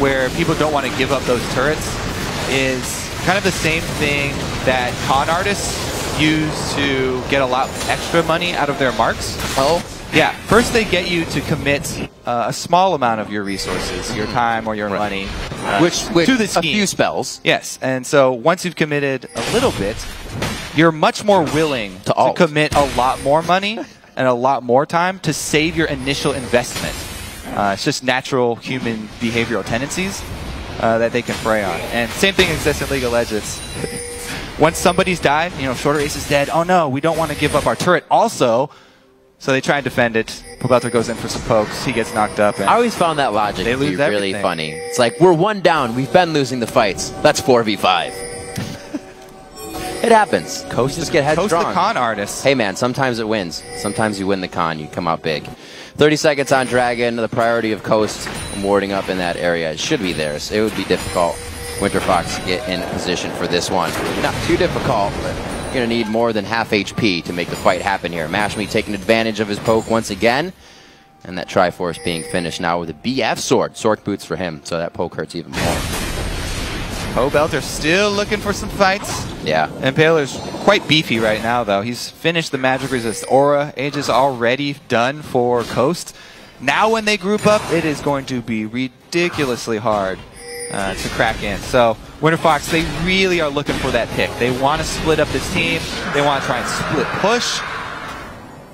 where people don't want to give up those turrets is kind of the same thing that con artists use to get a lot extra money out of their marks. Yeah, first they get you to commit a small amount of your resources, your time or your money, which to the scheme. A few spells. Yes, and so once you've committed a little bit, you're much more willing to commit a lot more money and a lot more time to save your initial investment. It's just natural human behavioral tendencies that they can prey on. And same thing exists in League of Legends. once somebody's died, you know, Shorter Ace is dead. Oh no, we don't want to give up our turret also. So they try and defend it. Pobelter goes in for some pokes. He gets knocked up. And I always found that logic to be really funny. It's like, we're 1 down. We've been losing the fights. That's 4v5. It happens. Coast just get headstrong. Coast the con artist. Hey man, sometimes it wins. Sometimes you win the con. You come out big. 30 seconds on Dragon. The priority of Coast warding up in that area. It should be theirs. It would be difficult. Winterfox to get in position for this one. Not too difficult, but you're going to need more than half HP to make the fight happen here. Mashme taking advantage of his poke once again. And that Triforce being finished now with a BF sword. Sork boots for him, so that poke hurts even more. Pobelter still looking for some fights. Yeah. Impaler's quite beefy right now, though. He's finished the Magic Resist Aura. Age is already done for Coast. Now when they group up, it is going to be ridiculously hard to crack in. So Winterfox, they really are looking for that pick. They want to split up this team. They want to try and split push.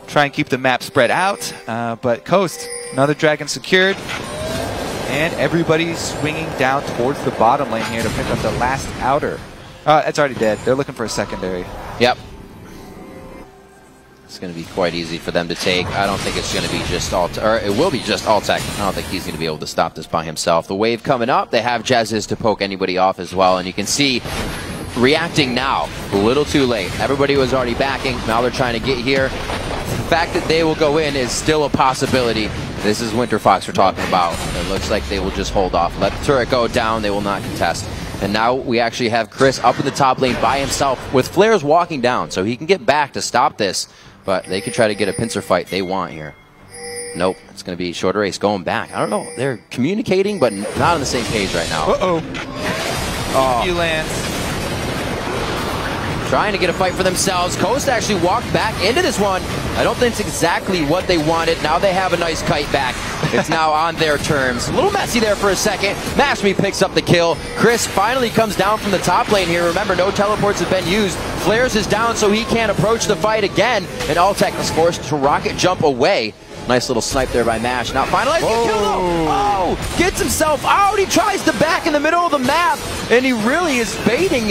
Try and keep the map spread out. But Coast, another Dragon secured. And everybody's swinging down towards the bottom lane here to pick up the last outer. It's already dead. They're looking for a secondary. Yep. It's going to be quite easy for them to take. I don't think it's going to be just or it will be just Altec. I don't think he's going to be able to stop this by himself. The wave coming up. They have Jezz to poke anybody off as well. And you can see reacting now. A little too late. Everybody was already backing. Now they're trying to get here. The fact that they will go in is still a possibility. This is Winterfox we're talking about. It looks like they will just hold off. Let the turret go down. They will not contest. And now we actually have Chris up in the top lane by himself with flares walking down. So he can get back to stop this. But they could try to get a pincer fight they want here. Nope. It's going to be Shorter Ace going back. I don't know. They're communicating, but not on the same page right now. Uh-oh. Few lands. Trying to get a fight for themselves. Coast actually walked back into this one. I don't think it's exactly what they wanted. Now they have a nice kite back. It's now on their terms. A little messy there for a second. Mashme picks up the kill. Chris finally comes down from the top lane here. Remember, no teleports have been used. Flares is down, so he can't approach the fight again. And Altec is forced to rocket jump away. Nice little snipe there by Mash. Not finalized. Get killed though. Oh, gets himself out. He tries to back in the middle of the map. And he really is baiting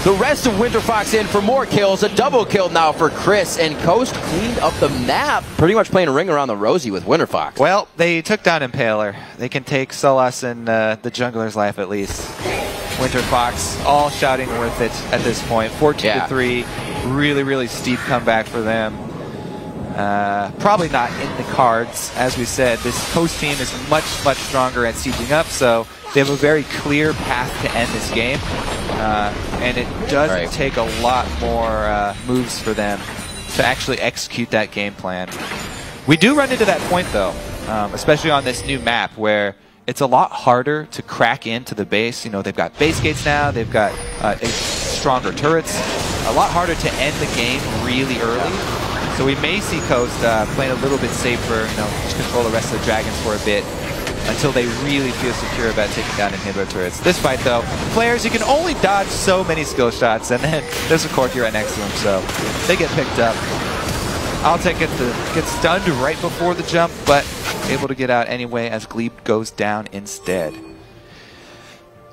the rest of Winterfox in for more kills. A double kill now for Chris. And Coast cleaned up the map. Pretty much playing a ring around the rosy with Winterfox. Well, they took down Impaler. They can take Solas and the jungler's life at least. Winterfox all shouting worth it at this point. 14-3. Really, really steep comeback for them. Probably not in the cards. As we said, this Coast team is much, much stronger at sieging up, so they have a very clear path to end this game. And it does take a lot more moves for them to actually execute that game plan. We do run into that point, though, especially on this new map, where it's a lot harder to crack into the base. You know, they've got base gates now, they've got stronger turrets. A lot harder to end the game really early. So we may see Coast playing a little bit safer, you know, just control the rest of the Dragons for a bit until they really feel secure about taking down inhibitor turrets. This fight, though, players, you can only dodge so many skill shots, and then there's a Corki right next to him, so they get picked up. Altec gets stunned right before the jump, but able to get out anyway as Glebe goes down instead.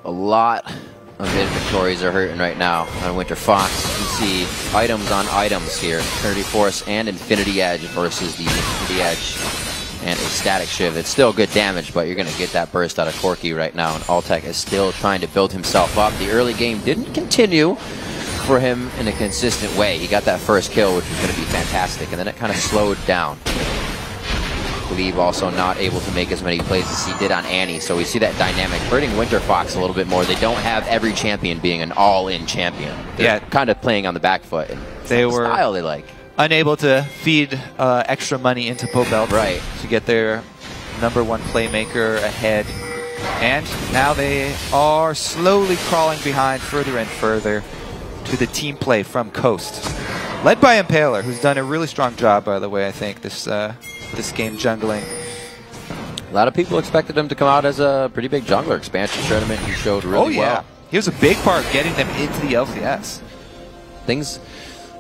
A lot of inventories are hurting right now on Winterfox. You see items on items here. Eternity Force and Infinity Edge versus the Infinity Edge and a Static Shiv. It's still good damage, but you're going to get that burst out of Corki right now, and Altec is still trying to build himself up. The early game didn't continue for him in a consistent way. He got that first kill, which was going to be fantastic, and then it kind of slowed down. Glebe also not able to make as many plays as he did on Annie, so we see that dynamic hurting Winterfox a little bit more. They don't have every champion being an all-in champion. They're kind of playing on the back foot. And they were style they like. Unable to feed extra money into Pobelter to get their #1 playmaker ahead. And now they are slowly crawling behind further and further to the team play from Coast. Led by Impaler, who's done a really strong job, by the way, I think, this game jungling. A lot of people expected him to come out as a pretty big jungler expansion tournament. He showed really well. He was a big part getting them into the LCS. Things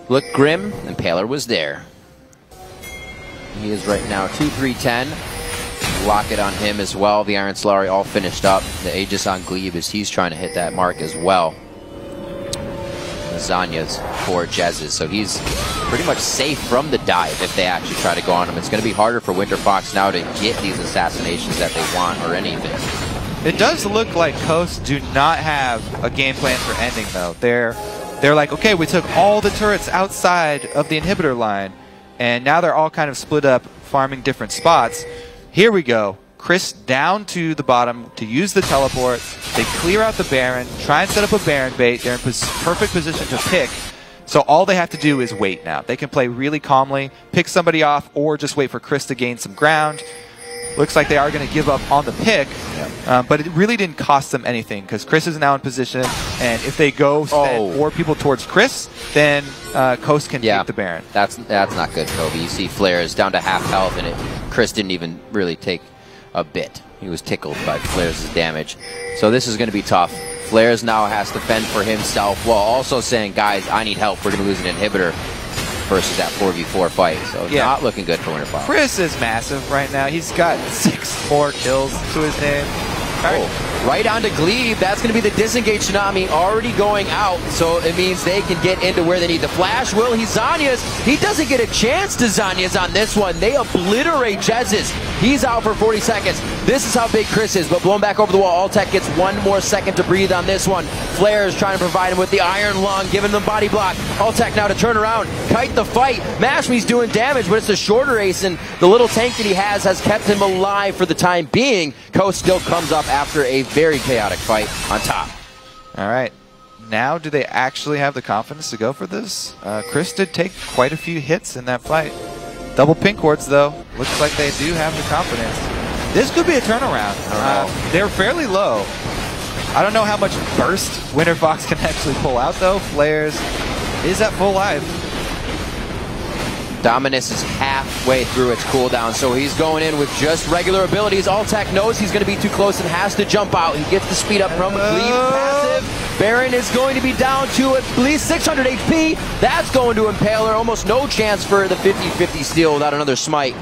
look grim, and Impaler was there. He is right now 2-3-10. Lock it on him as well. The Iron Solari all finished up. The Aegis on Glebe as he's trying to hit that mark as well. lasagnas for Jez's. So he's pretty much safe from the dive if they actually try to go on him. It's going to be harder for Winterfox now to get these assassinations that they want or anything. It does look like Coast do not have a game plan for ending, though. They're like, okay, we took all the turrets outside of the inhibitor line, and now they're all kind of split up, farming different spots. Here we go. Chris down to the bottom to use the teleport. They clear out the Baron, try and set up a Baron bait. They're in perfect position to pick. So all they have to do is wait now. They can play really calmly, pick somebody off, or just wait for Chris to gain some ground. Looks like they are going to give up on the pick, but it really didn't cost them anything because Chris is now in position, and if they go send more people towards Chris, then Coast can take the Baron. That's not good, Kobe. You see Flares down to half health, and Chris didn't even really take a bit. He was tickled by Flares' damage. So this is going to be tough. Flares now has to fend for himself while also saying, guys, I need help. We're going to lose an inhibitor versus that 4v4 fight. So not looking good for Winterfox. Chris is massive right now. He's got 6 more kills to his name. Right onto Glebe. That's going to be the disengage Tsunami already going out. So it means they can get into where they need the flash. Will he Zanya's? He doesn't get a chance to Zanya's on this one. They obliterate Jez's. He's out for 40 seconds. This is how big Chris is, but blown back over the wall. Alltech gets 1 more second to breathe on this one. Flair is trying to provide him with the Iron Lung, giving them body block. Alltech now to turn around, kite the fight. Mashme's doing damage, but it's a shorter ace, and the little tank that he has kept him alive for the time being. Coast still comes up after a very chaotic fight on top. All right. Now, do they actually have the confidence to go for this? Chris did take quite a few hits in that fight. Double pink wards, though. Looks like they do have the confidence. This could be a turnaround. They're fairly low. I don't know how much burst Winterfox can actually pull out, though. Flares is at full life. Dominus is halfway through its cooldown, so he's going in with just regular abilities. Alltech knows he's going to be too close and has to jump out. He gets the speed up from Glebe passive. Baron is going to be down to at least 600 HP. That's going to Impaler. Almost no chance for the 50-50 steal without another smite.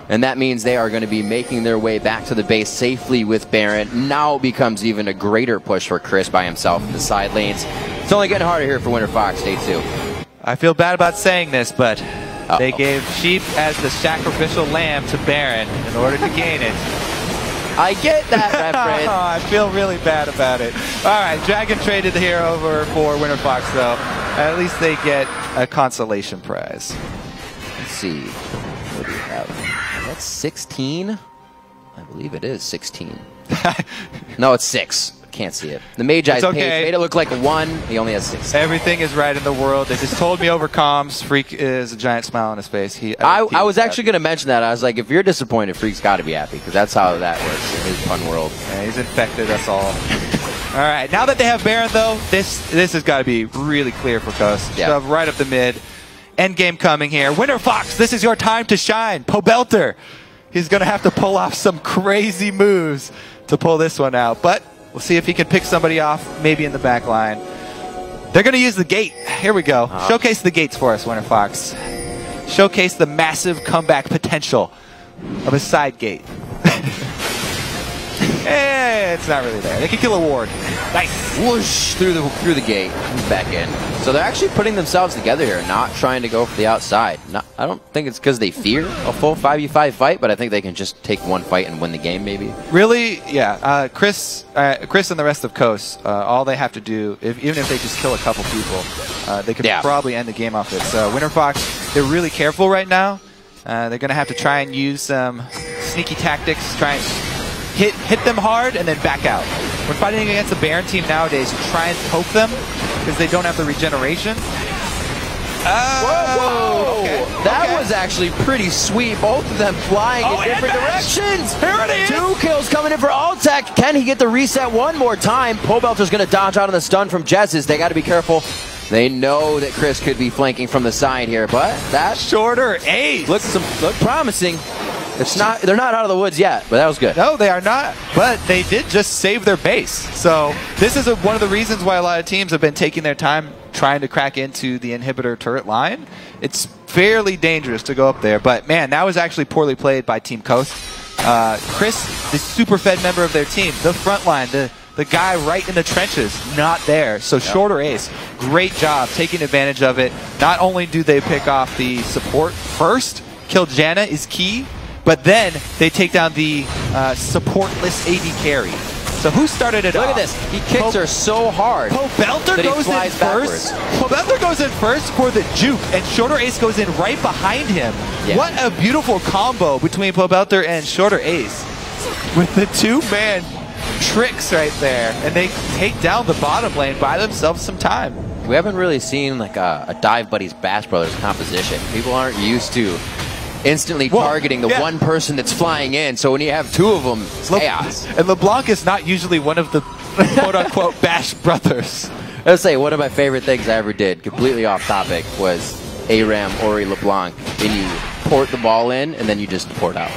And that means they are going to be making their way back to the base safely with Baron. Now it becomes even a greater push for Chris by himself in the side lanes. It's only getting harder here for Winterfox, day 2. I feel bad about saying this, but they gave Sheep as the sacrificial lamb to Baron in order to gain it. I get that, my friend. I feel really bad about it. All right, Dragon traded here over for Winterfox, though. At least they get a consolation prize. Let's see. What do we have? That's 16? I believe it is 16. No, it's 6. Can't see it. The Magi's page made it look like a 1. He only has 6. Everything is right in the world. They just told me over comms. Freak is a giant smile on his face. I was actually going to mention that. I was like, if you're disappointed, Freak's got to be happy, because that's how that works in his fun world. Yeah, he's infected us all. All right, now that they have Baron, though, this has got to be really clear for Coast. Shove right up the mid. End game coming here. Winterfox, this is your time to shine. Pobelter, he's going to have to pull off some crazy moves to pull this one out. But we'll see if he can pick somebody off, maybe in the back line. They're going to use the gate. Here we go. Showcase the gates for us, Winterfox. Showcase the massive comeback potential of a side gate. It's not really there. They can kill a ward. Nice. Whoosh through the gate. Back in. So they're actually putting themselves together here, not trying to go for the outside. I don't think it's because they fear a full 5v5 fight, but I think they can just take one fight and win the game, maybe. Really? Yeah. Chris and the rest of Coast, all they have to do, even if they just kill a couple people, they could probably end the game off it. So Winterfox, they're really careful right now. They're going to have to try and use some sneaky tactics, try and hit them hard and then back out. When fighting against the Baron team nowadays, you try and poke them because they don't have the regeneration. Whoa! Okay. That was actually pretty sweet. Both of them flying in different directions. Here it is. 2 kills coming in for Alltech. Can he get the reset one more time? Pobelter's going to dodge out on the stun from Jez's. They got to be careful. They know that Chris could be flanking from the side here, but that shorter ace look promising. They're not out of the woods yet, but that was good. No, they are not. But they did just save their base. So this is one of the reasons why a lot of teams have been taking their time trying to crack into the inhibitor turret line. It's fairly dangerous to go up there. But man, that was actually poorly played by Team Coast. Chris, the super fed member of their team, the front line, the the guy right in the trenches, not there. So shorter ace, great job taking advantage of it. Not only do they pick off the support first, kill Janna is key, but then they take down the supportless AD carry. So who started it off? Look at this. He kicks her so hard. Pobelter goes in first. Pobelter goes in first for the juke, and Shorter Ace goes in right behind him. Yeah. What a beautiful combo between Pobelter and Shorter Ace. With the two-man tricks right there. And they take down the bottom lane, buy themselves some time. We haven't really seen like a Dive Buddies Bash Brothers composition. People aren't used to instantly targeting the one person that's flying in. So when you have two of them, it's chaos. And LeBlanc is not usually one of the quote-unquote Bash Brothers. I'll say one of my favorite things I ever did, completely off topic, was ARAM, Ori, LeBlanc, and you port the ball in, and then you just port out.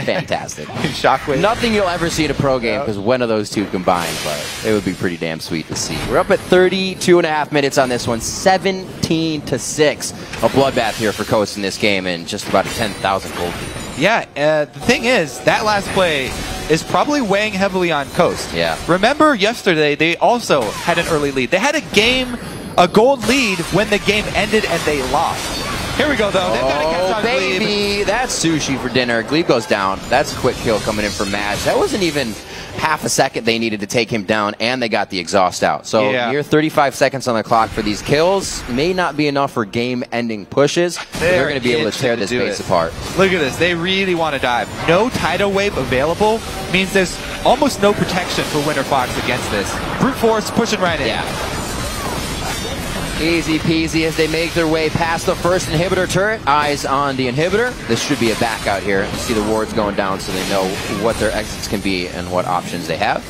Fantastic. Shockwave. Nothing you'll ever see in a pro game because one of those two combined, but it would be pretty damn sweet to see. We're up at 32.5 minutes on this one, 17-6. A bloodbath here for Coast in this game, and just about a 10,000 gold. Yeah, the thing is, that last play is probably weighing heavily on Coast. Yeah. Remember yesterday, they also had an early lead. They had a gold lead when the game ended and they lost. Here we go, though. They've got to catch on baby, Glebe. That's sushi for dinner. Glebe goes down. That's a quick kill coming in from Maz. That wasn't even half a second they needed to take him down, and they got the exhaust out. So here, 35 seconds on the clock for these kills. May not be enough for game-ending pushes. They're going to be able to tear this base apart. Look at this. They really want to dive. No tidal wave available means there's almost no protection for Winter Fox against this. Brute force pushing right in. Yeah. Easy peasy as they make their way past the first inhibitor turret. Eyes on the inhibitor. This should be a back out here. You see the wards going down so they know what their exits can be and what options they have.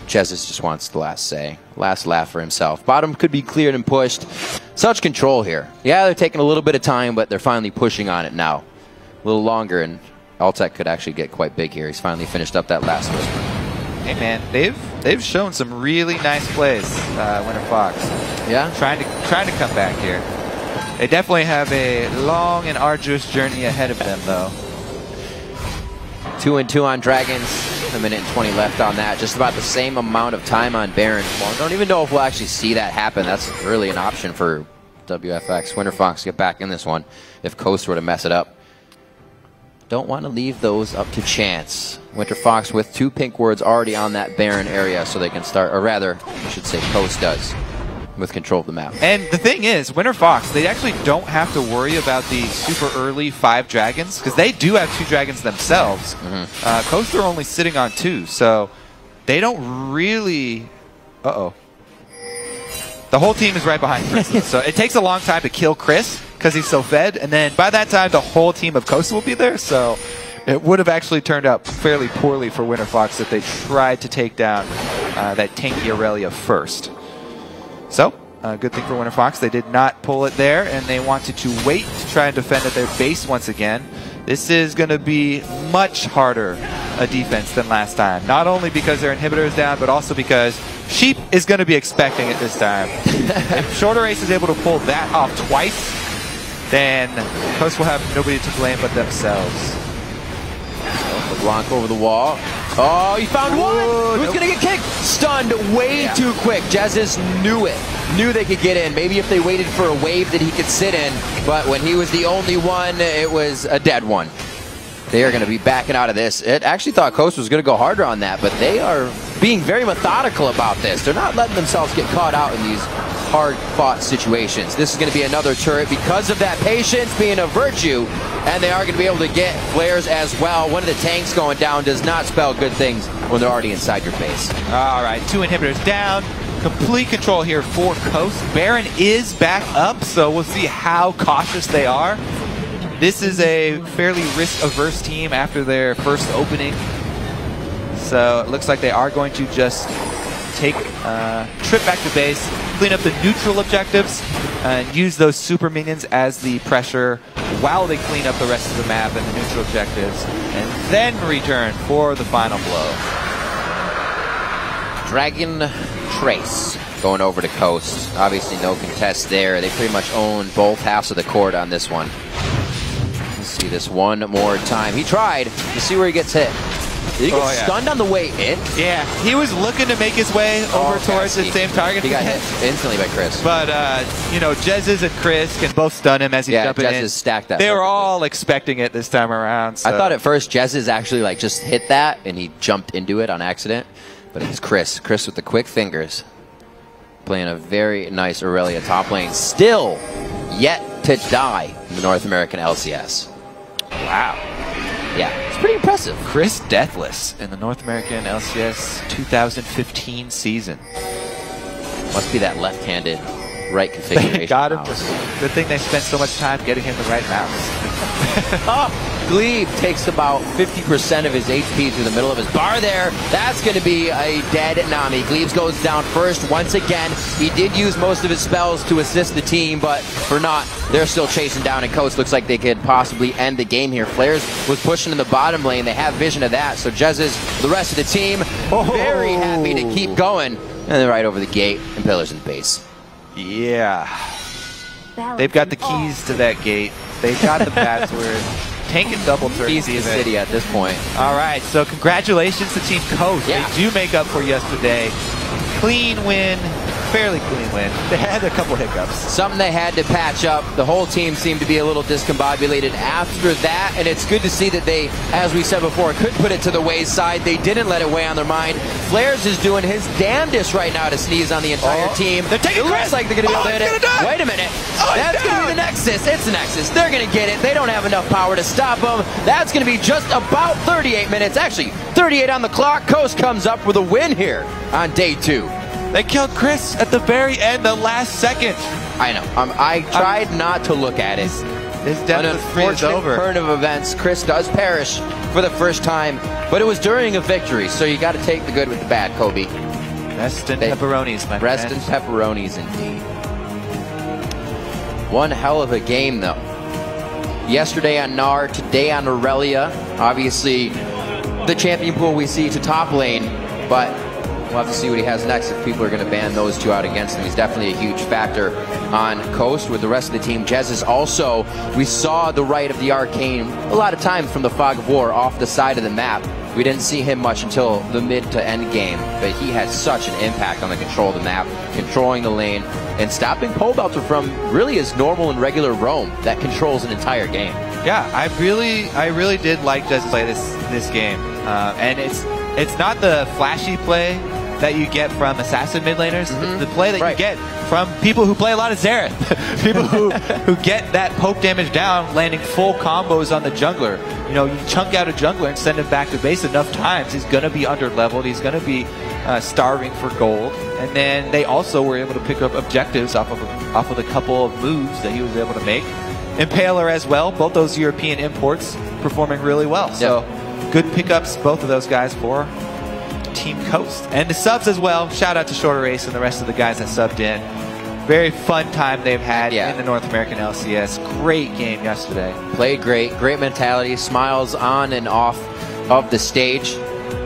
Chesis just wants the last say. Last laugh for himself. Bottom could be cleared and pushed. Such control here. Yeah, they're taking a little bit of time, but they're finally pushing on it now. A little longer, and Altec could actually get quite big here. He's finally finished up that last whisper. Hey man, they've shown some really nice plays, Winter Fox. Yeah, trying to come back here. They definitely have a long and arduous journey ahead of them, though. 2-2 on Dragons. A minute and 20 left on that. Just about the same amount of time on Baron. Well, I don't even know if we'll actually see that happen. That's really an option for WFX. Winter Fox get back in this one if Coast were to mess it up. Don't want to leave those up to chance. Winter Fox with 2 pink words already on that Baron area so they can start, or rather, I should say Coast does, with control of the map. And the thing is, Winter Fox, they actually don't have to worry about the super early 5 dragons, because they do have 2 dragons themselves. Coast are only sitting on 2, so they don't really... Uh-oh. The whole team is right behind Chris. So it takes a long time to kill Chris, because he's so fed, and then by that time, the whole team of Coast will be there, so it would have actually turned out fairly poorly for Winter Fox if they tried to take down that tanky Aurelia first. So, good thing for Winter Fox, they did not pull it there, and they wanted to wait to try and defend at their base once again. This is going to be much harder a defense than last time. Not only because their inhibitor is down, but also because Sheep is going to be expecting it this time. If Shorter Ace is able to pull that off twice, then Coast will have nobody to blame but themselves. LeBlanc over the wall. Oh, he found one! Who's going to get kicked? Stunned way too quick. Jezis knew it. Knew they could get in. Maybe if they waited for a wave that he could sit in, but when he was the only one, it was a dead one. They are going to be backing out of this. It actually thought Coast was going to go harder on that, but they are being very methodical about this. They're not letting themselves get caught out in these hard-fought situations. This is going to be another turret because of that patience being a virtue, and they are going to be able to get flares as well. One of the tanks going down does not spell good things when they're already inside your base. All right, 2 inhibitors down. Complete control here for Coast. Baron is back up, so we'll see how cautious they are. This is a fairly risk-averse team after their first opening. So it looks like they are going to just take a trip back to base, clean up the neutral objectives, and use those super minions as the pressure while they clean up the rest of the map and the neutral objectives, and then return for the final blow. Dragon Trace going over to Coast. Obviously no contest there. They pretty much own both halves of the court on this one. Let's see this one more time. He tried. You see where he gets hit. Did he get stunned on the way in? Yeah, he was looking to make his way over towards the same target. He got hit instantly by Chris. But, you know, Jez's and Chris can both stun him as he's jumping in. Jez stacked that. They were all expecting it this time around. So. I thought at first Jez's actually like just hit that and he jumped into it on accident. But it was Chris. Chris with the quick fingers. Playing a very nice Aurelia top lane. Still yet to die in the North American LCS. Wow. Yeah, it's pretty impressive. Chris deathless in the North American LCS 2015 season. Must be that left-handed right configuration. They got him. Good thing they spent so much time getting him the right mouse. Glebe takes about 50% of his HP through the middle of his bar there. That's going to be a dead Nami. Glebe goes down first once again. He did use most of his spells to assist the team, but for not, they're still chasing down, and Coast looks like they could possibly end the game here. Flares was pushing in the bottom lane. They have vision of that, so Jez's, the rest of the team, very happy to keep going. And they're right over the gate, and Pillars in base. Yeah. They've got the keys to that gate. They've got the password. Tank and double turn. Easy city at this point. All right, so congratulations to Team Coast. Yeah. They do make up for yesterday. Clean win, fairly clean win. They had a couple hiccups. Something they had to patch up. The whole team seemed to be a little discombobulated after that, and it's good to see that they, as we said before, could put it to the wayside. They didn't let it weigh on their mind. Flares is doing his damnedest right now to sneeze on the entire team. They're taking it looks like they're going to be able to hit it. Wait a minute. That's going to be the Nexus. It's the Nexus. They're going to get it. They don't have enough power to stop them. That's going to be just about 38 minutes. Actually, 38 on the clock. Coast comes up with a win here on day 2. They killed Chris at the very end, the last second. I know. I tried not to look at it. His death was over. Turn of events. Chris does perish for the first time, but it was during a victory, so you got to take the good with the bad, Kobe. Rest in pepperonis, my friend. Rest in pepperonis, indeed. One hell of a game, though. Yesterday on Gnar, today on Aurelia. Obviously, the champion pool we see to top lane, but we'll have to see what he has next if people are going to ban those two out against him. He's definitely a huge factor on Coast with the rest of the team. Jez is also, we saw the right of the Arcane a lot of times from the Fog of War off the side of the map. We didn't see him much until the mid to end game, but he had such an impact on the control of the map, controlling the lane, and stopping Pobelter from really his normal and regular roam that controls an entire game. Yeah, I really did like Jez play this game, and it's not the flashy play that you get from assassin mid laners. It's the play that you get from people who play a lot of Xerath. People who get that poke damage down, landing full combos on the jungler. You know, you chunk out a jungler and send him back to base enough times, he's going to be under leveled. He's going to be starving for gold. And then they also were able to pick up objectives off of a couple of moves that he was able to make. Impaler as well. Both those European imports performing really well. So good pickups, both of those guys for Team Coast. And the subs as well. Shout out to Shorter Ace and the rest of the guys that subbed in. Very fun time they've had in the North American LCS. Great game yesterday. Played great. Great mentality. Smiles on and off of the stage.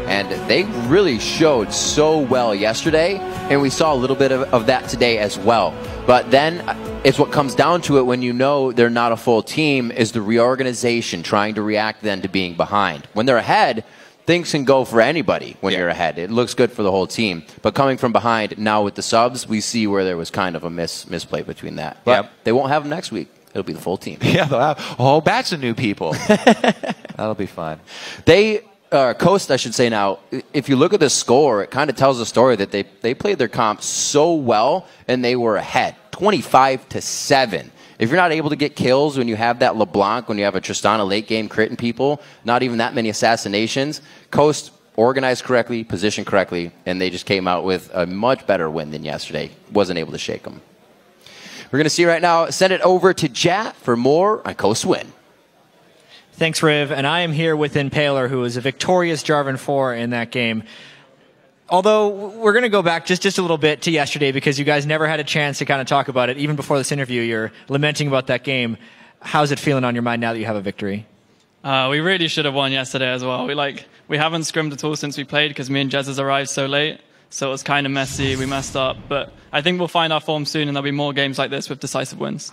And they really showed so well yesterday. And we saw a little bit of that today as well. But then it's what comes down to it when you know they're not a full team is the reorganization, trying to react then to being behind. When they're ahead, things can go for anybody when you're ahead. It looks good for the whole team. But coming from behind, now with the subs, we see where there was kind of a misplay between that. But they won't have them next week. It'll be the full team. Yeah, they'll have a whole batch of new people. That'll be fun. They, Coast, I should say now, if you look at the score, it kind of tells a story that they played their comp so well, and they were ahead, 25-7. If you're not able to get kills when you have that LeBlanc, when you have a Tristana late game critting people, not even that many assassinations, Coast organized correctly, positioned correctly, and they just came out with a much better win than yesterday. Wasn't able to shake them. We're going to see right now, send it over to Jat for more on Coast win. Thanks, Riv. And I am here with Impaler, who was a victorious Jarvan 4 in that game. Although we're going to go back just a little bit to yesterday because you guys never had a chance to kind of talk about it. Even before this interview, you're lamenting about that game. How's it feeling on your mind now that you have a victory? We really should have won yesterday as well. We haven't scrimmed at all since we played because me and Jez has arrived so late. So it was kind of messy. We messed up. But I think we'll find our form soon and there'll be more games like this with decisive wins.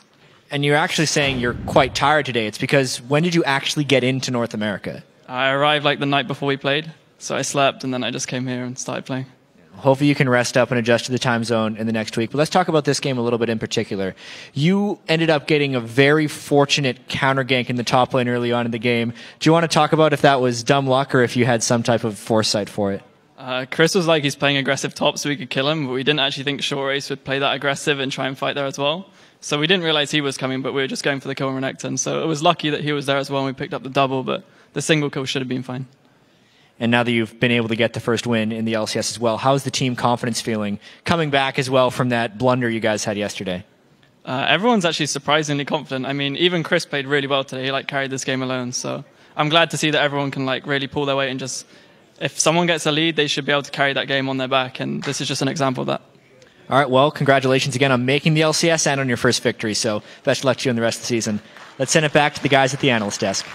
And you're actually saying you're quite tired today. It's because when did you actually get into North America? I arrived like the night before we played. So I slept, and then I just came here and started playing. Hopefully you can rest up and adjust to the time zone in the next week. But let's talk about this game a little bit in particular. You ended up getting a very fortunate counter gank in the top lane early on in the game. Do you want to talk about if that was dumb luck or if you had some type of foresight for it? Chris was like, he's playing aggressive top so we could kill him, but we didn't actually think Short Race would play that aggressive and try and fight there as well. So we didn't realize he was coming, but we were just going for the kill on Renekton. So it was lucky that he was there as well and we picked up the double, but the single kill should have been fine. And now that you've been able to get the first win in the LCS as well, how's the team confidence feeling coming back as well from that blunder you guys had yesterday? Everyone's actually surprisingly confident. I mean, even Chris played really well today. He carried this game alone. So I'm glad to see that everyone can really pull their weight and just, if someone gets a lead, they should be able to carry that game on their back. And this is just an example of that. All right, well, congratulations again on making the LCS and on your first victory. So best of luck to you in the rest of the season. Let's send it back to the guys at the analyst desk.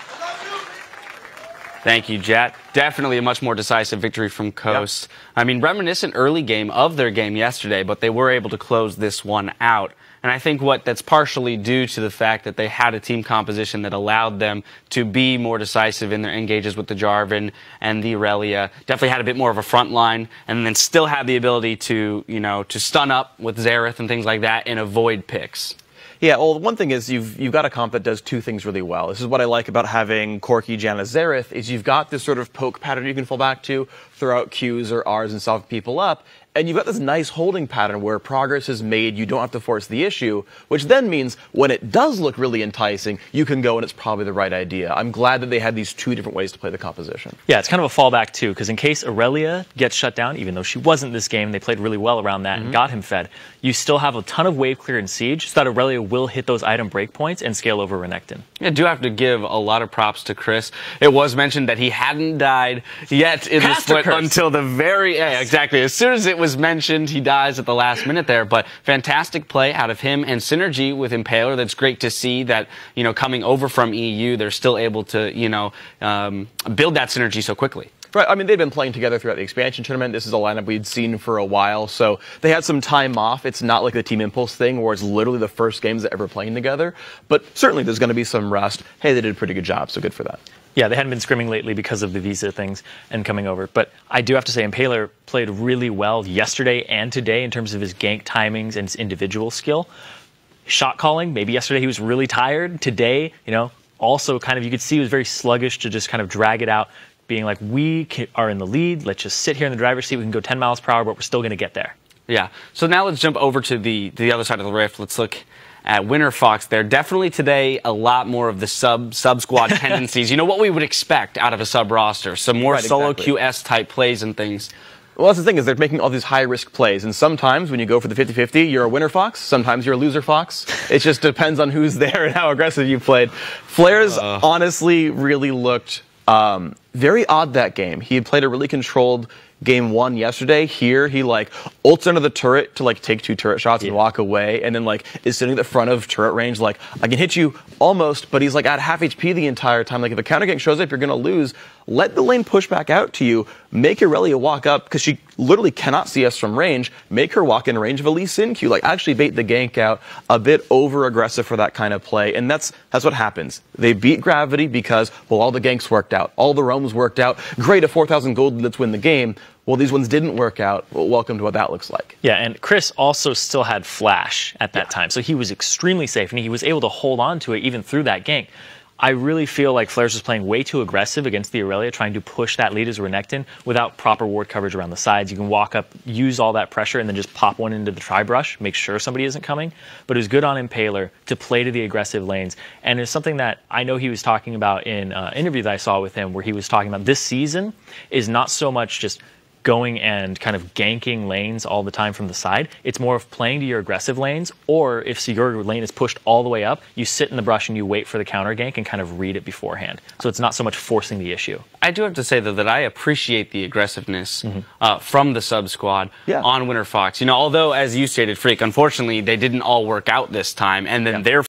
Thank you, Jet. Definitely a much more decisive victory from Coast. Yep. I mean, reminiscent early game of their game yesterday, but they were able to close this one out. And I think that's partially due to the fact that they had a team composition that allowed them to be more decisive in their engages with the Jarvan and the Irelia. Definitely had a bit more of a front line, and then still had the ability to, to stun up with Xerath and things like that and avoid picks. Yeah, well, one thing is you've got a comp that does two things really well. This is what I like about having Corki, Janna, Xerath, is you've got this sort of poke pattern you can fall back to, throw out Qs or Rs and solve people up, and you've got this nice holding pattern where progress is made, you don't have to force the issue, which then means when it does look really enticing, you can go and it's probably the right idea. I'm glad that they had these two different ways to play the composition. Yeah, it's kind of a fallback too, because in case Irelia gets shut down, even though she wasn't this game, they played really well around that and got him fed, you still have a ton of wave clear and siege, so that Irelia will hit those item breakpoints and scale over Renekton. I do have to give a lot of props to Chris. It was mentioned that he hadn't died yet in the split until the very end. Exactly. As soon as it was mentioned, he dies at the last minute there. But fantastic play out of him and synergy with Impaler. That's great to see that, coming over from EU, they're still able to, build that synergy so quickly. Right, I mean, they've been playing together throughout the expansion tournament. This is a lineup we'd seen for a while, so they had some time off. It's not like the Team Impulse thing where it's literally the first games that ever playing together, but certainly there's going to be some rust. Hey, they did a pretty good job, so good for that. Yeah, they hadn't been scrimming lately because of the visa things and coming over. But I do have to say, Impaler played really well yesterday and today in terms of his gank timings and his individual skill. Shot calling, maybe yesterday he was really tired. Today, also kind of, you could see he was very sluggish to just kind of drag it out, being like, are in the lead, let's just sit here in the driver's seat, we can go 10 miles per hour, but we're still going to get there. Yeah, so now let's jump over to the other side of the rift. Let's look at WinterFox there. Definitely today a lot more of the sub-squad tendencies. What we would expect out of a sub-roster. Some more solo QS type plays and things. Well, that's the thing, is they're making all these high-risk plays, and sometimes when you go for the 50-50, you're a winner fox, sometimes you're a loser fox. It just depends on who's there and how aggressive you played. Flares honestly really looked very odd that game. He had played a really controlled game one yesterday. Here, he ults under the turret to take 2 turret shots and walk away, and then is sitting at the front of turret range I can hit you almost, but he's at half HP the entire time. If a counter gank shows up, you're gonna lose. Let the lane push back out to you. Make Irelia walk up, because she literally cannot see us from range. Make her walk in range of a Lee Sin Q. Actually bait the gank out. A bit over aggressive for that kind of play, and that's what happens. They beat Gravity because, well, all the ganks worked out, all the roams worked out. Great, a 4,000 gold, let's win the game. Well, these ones didn't work out. Well, welcome to what that looks like. Yeah, and Chris also still had Flash at that time, so he was extremely safe, and he was able to hold on to it even through that gank. I really feel like Flares was playing way too aggressive against the Irelia, trying to push that lead as Renekton without proper ward coverage around the sides. You can walk up, use all that pressure, and then just pop one into the tri-brush, make sure somebody isn't coming. But it was good on Impaler to play to the aggressive lanes. And it's something that I know he was talking about in an interview that I saw with him, where he was talking about this season is not so much just going and kind of ganking lanes all the time from the side. It's more of playing to your aggressive lanes, or if your lane is pushed all the way up, you sit in the brush and you wait for the counter gank and kind of read it beforehand. So it's not so much forcing the issue. I do have to say, though, that I appreciate the aggressiveness from the sub-squad on WinterFox. Although, as you stated, Freak, unfortunately, they didn't all work out this time, and then their